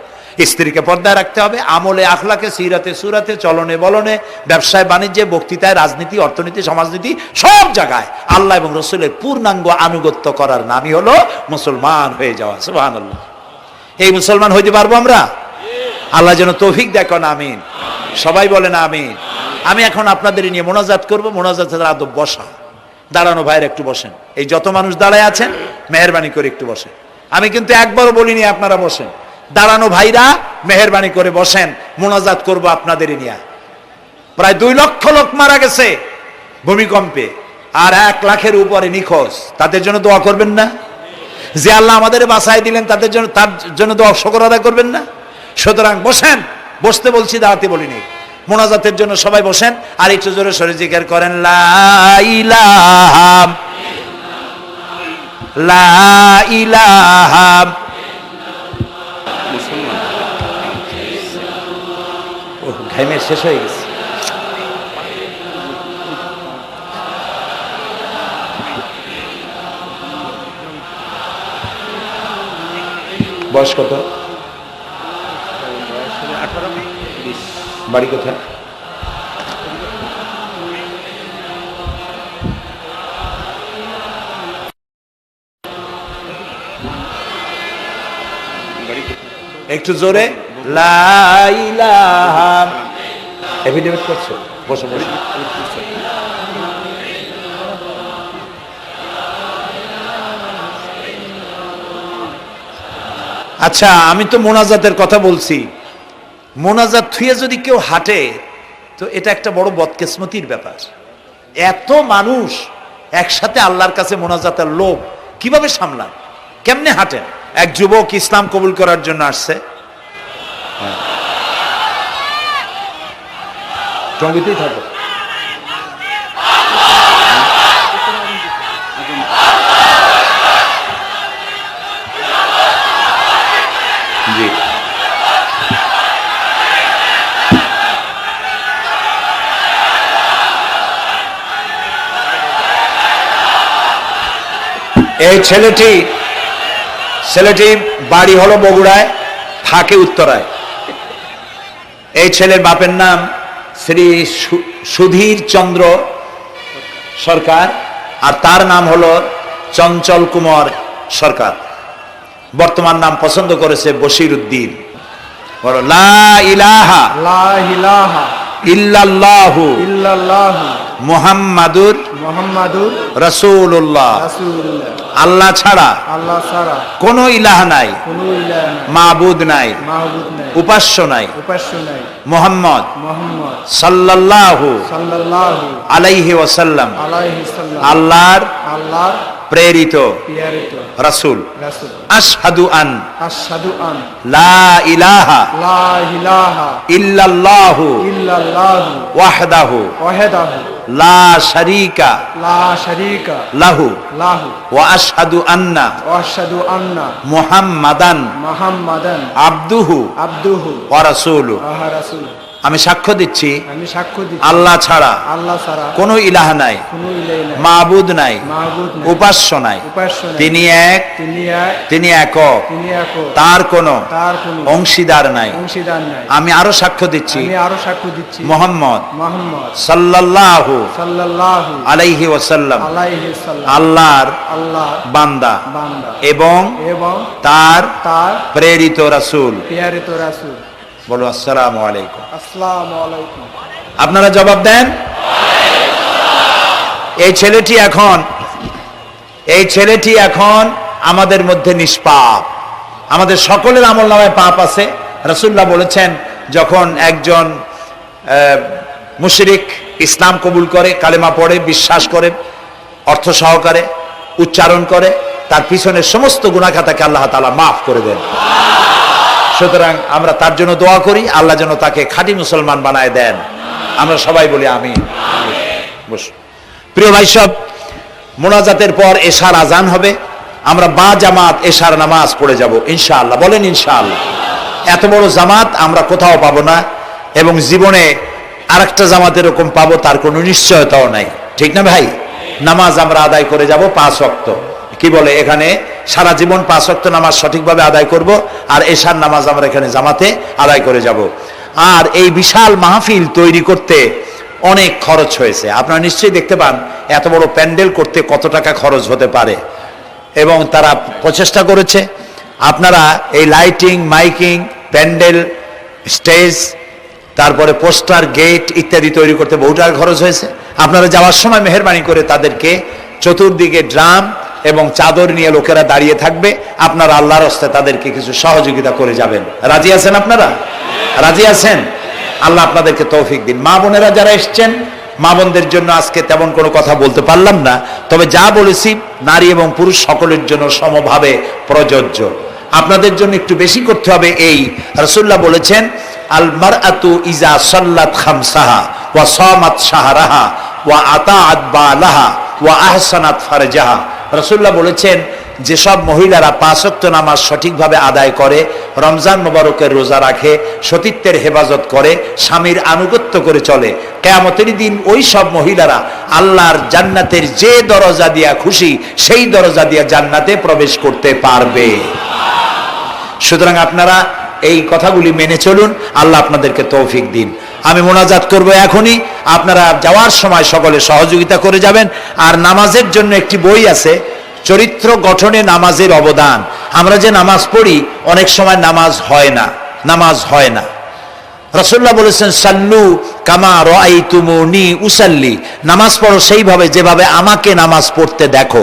A: স্ত্রীকে পর্দায় রাখতে হবে, আমলে আখলাকে, সিরাতে সুরাতে, চলনে বলনে, ব্যবসায় বাণিজ্যে, বক্তৃতায়, রাজনীতি, অর্থনীতি, সমাজনীতি, সব জায়গায় আল্লাহ এবং রসুলের পূর্ণাঙ্গ আনুগত্য করার নামই হলো মুসলমান হয়ে যাওয়া। সুবহানাল্লাহ। এই মুসলমান হইতে পারবো আমরা? আল্লাহ যেন তৌফিক দেখেন, আমিন। সবাই বলেন আমিন। আমি এখন আপনাদের নিয়ে মোনাজাত করব। মোনাজাতের আদব বসা, দাঁড়ানো ভাইয়ের একটু বসেন। এই যত মানুষ দাঁড়ায় আছেন, মেহেরবানি করে একটু বসেন। আমি কিন্তু একবারও বলিনি আপনারা বসেন। দাঁড়ানো ভাইরা মেহেরবানি করে বসেন, মোনাজাত করব আপনাদের নিয়ে। প্রায় 2 লক্ষ লোক মারা গেছে ভূমিকম্পে, আর 1 লাখের উপরে নিখোঁজ। তাদের জন্য দোয়া করবেন না? যে আল্লাহ আমাদের বাঁচায় দিলেন, তার জন্য দোয়া শুকর আদায় করবেন না? সুতরাং বসেন, বসতে বলছি, দাঁড়াতে বলিনি। মোনাজাতের জন্য সবাই বসেন, আর একটু জোরে সরে জিকির করেন, লা ইলাহা লা ইলাহা। ঘাইমের শেষ হয়ে গেছে। বয়স কত? বাড়ি কোথায়? একটু জোরে, লা ইলাহা। এফিডেভিট করছো? বসো বসো। আচ্ছা, আমি তো মোনাজাতের কথা বলছি। মোনাজাত থুয়ে যদি কেউ হাঁটে, তো এটা একটা বড় বদকিসমতির ব্যাপার। এত মানুষ একসাথে আল্লাহর কাছে মোনাজাতের লোভ কিভাবে সামলান? কেমনে হাঁটেন? এক যুবক ইসলাম কবুল করার জন্য আসছে, টঙ্গিতেই থাকো। জি, এই ছেলেটি বাড়ি হলো বগুড়ায়, থাকে উত্তরায়। এই ছেলের বাপের নাম শ্রী সুধীর চন্দ্র সরকার, আর তার নাম হলো চঞ্চল কুমার সরকার। বর্তমান নাম পছন্দ করেছে বশির উদ্দিন। বলো লা ইলাহা
B: লা ইলাহা
A: ইল্লাল্লাহু
B: ইল্লাল্লাহু
A: মুহাম্মাদুর
B: মুহাম্মাদুর
A: রাসূলুল্লাহ।
B: রাসূলুল্লাহ।
A: আল্লাহ ছাড়া
B: আল্লাহ ছাড়া
A: কোনো ইলাহ নাই,
B: কোনো ইলাহ নাই,
A: মাবুদ নাই,
B: মাহবুব নাই,
A: উপাস্য নাই।
B: উপাস্য নাই।
A: মুহাম্মদ
B: মুহাম্মদ
A: সাল্লাল্লাহু
B: সাল্লাল্লাহু
A: আলাইহি ওয়াসাল্লাম
B: আলাইহি সাল্লাম
A: আল্লাহর
B: আল্লাহর
A: প্রেরিত
B: প্রেরিত
A: রাসূল।
B: রাসূল।
A: আশহাদু আন
B: আশহাদু আন
A: লা ইলাহা
B: লা ইলাহা
A: ইল্লাল্লাহু
B: ইল্লাল্লাহু
A: ওয়াহদাহু
B: ওয়াহদাহু
A: লা শারীকা
B: লা শারীকা
A: লাহু
B: লাহু
A: ওয়া আশহাদু আন্না
B: ওয়া আশহাদু আন্না
A: মুহাম্মাদান
B: মুহাম্মাদান
A: আবদুহু
B: আবদুহু
A: ওয়া রাসূলুহু।
B: ওয়া রাসূলুহু।
A: আমি সাক্ষ্য দিচ্ছি
B: আমি সাক্ষ্য দিচ্ছি
A: আল্লাহ ছাড়া
B: আল্লাহ ছাড়া
A: কোনো ইলাহ নাই,
B: কোনো ইলাহ নাই,
A: মাবুদ নাই,
B: মাহবুব নাই,
A: উপাস্য নাই।
B: উপাস্য নাই।
A: তিনি এক,
B: তিনি এক,
A: তিনি একক,
B: তিনি একক,
A: তার কোনো
B: তার কোনো
A: অংশীদার নাই।
B: অংশীদার নাই।
A: আমি আরো সাক্ষ্য দিচ্ছি
B: আমি আরো সাক্ষ্য দিচ্ছি
A: মুহাম্মদ
B: মুহাম্মদ
A: সাল্লাল্লাহু
B: সাল্লাল্লাহু
A: আলাইহি ওয়াসাল্লাম
B: আলাইহি সাল্লাম
A: আল্লাহর
B: আল্লাহর
A: বান্দা
B: বান্দা
A: এবং
B: এবং
A: তার
B: তার
A: প্রেরিত রাসূল।
B: প্রেরিত রাসূল।
A: বলো আসসালামু আলাইকুম।
B: আসসালামু আলাইকুম।
A: আপনারা জবাব দেন। এই ছেলেটি এখন আমাদের মধ্যে নিষ্পাপ। আমাদের সকলের আমলনামায় পাপ আছে। রাসূলুল্লাহ বলেছেন, যখন একজন মুশরিক ইসলাম কবুল করে, কালেমা পড়ে, বিশ্বাস করে, অর্থ সহকারে উচ্চারণ করে, তার পিছনের সমস্ত গুনাহ খাতাকে আল্লাহ তাআলা মাফ করে দেন। সুতরাং আমরা তার জন্য দোয়া করি, আল্লাহ যেন তাকে খাঁটি মুসলমান বানায় দেন। আমরা সবাই বলি আমিন। প্রিয় ভাই সব, মোনাজাতের পর এশার আজান হবে। আমরা বা জামাত এশার নামাজ পড়ে যাব ইনশাআল্লাহ। বলেন ইনশাআল্লাহ। এত বড় জামাত আমরা কোথাও পাবো না, এবং জীবনে আরেকটা জামাত এরকম পাবো তার কোনো নিশ্চয়তাও নাই। ঠিক না ভাই? নামাজ আমরা আদায় করে যাব 5 ওয়াক্ত। কি বলে এখানে সারা জীবন 5 ওয়াক্ত নামাজ সঠিকভাবে আদায় করব, আর এশার নামাজ আমরা এখানে জামাতে আদায় করে যাব। আর এই বিশাল মাহফিল তৈরি করতে অনেক খরচ হয়েছে। আপনারা নিশ্চয়ই দেখতে পান এত বড় প্যান্ডেল করতে কত টাকা খরচ হতে পারে, এবং তারা প্রচেষ্টা করেছে। আপনারা এই লাইটিং, মাইকিং, প্যান্ডেল, স্টেজ, তারপরে পোস্টার, গেট ইত্যাদি তৈরি করতে বহু টাকা খরচ হয়েছে। আপনারা যাওয়ার সময় মেহেরবানি করে তাদেরকে চতুর্দিকে ড্রাম এবং চাদর নিয়ে লোকেরা দাঁড়িয়ে থাকবে, আপনারা আল্লাহর হস্তে তাদেরকে কিছু সহযোগিতা করে যাবেন। রাজি আছেন? আপনারা রাজি আছেন? আল্লাহ আপনাদেরকে তৌফিক দিন। মা বোনেরা যারা এসছেন, মা বোনদের জন্য আজকে তেমন কোনো কথা বলতে পারলাম না, তবে যা বলেছি নারী এবং পুরুষ সকলের জন্য সমভাবে প্রযোজ্য। আপনাদের জন্য একটু বেশি করতে হবে। এই রাসূলুল্লাহ বলেছেন, আল মারআতু ইজা সাল্লাত খামসাহা ওয়া সামাত শাহরাহা ওয়া আতাআত বালাহা ওয়া আহসানাত ফারজাহা। রাসূলুল্লাহ বলেছেন, যেসব মহিলারা 5 ওয়াক্ত নামাজ সঠিকভাবে আদায় করে, রমজান মোবারকের রোজা রাখে, সতীত্বের হেফাজত করে, স্বামীর আনুগত্য করে চলে, কিয়ামতের দিন ওই সব মহিলারা আল্লাহর জান্নাতের যে দরজা দিয়া খুশি সেই দরজা দিয়া জান্নাতে প্রবেশ করতে পারবে। সুতরাং আপনারা এই কথাগুলি মেনে চলুন। আল্লাহ আপনাদেরকে তৌফিক দিন। আমি মোনাজাত করব এখনই, আপনারা যাওয়ার সময় সকলে সহযোগিতা করে যাবেন। আর নামাজের জন্য একটি বই আছে, চরিত্র গঠনে নামাজের অবদান। আমরা যে নামাজ পড়ি অনেক সময় নামাজ হয় না। রাসূলুল্লাহ বলেছেন, সাল্লু কামা রাআইতুমুনি উসাল্লি, নামাজ পড়ো সেইভাবে যেভাবে আমাকে নামাজ পড়তে দেখো।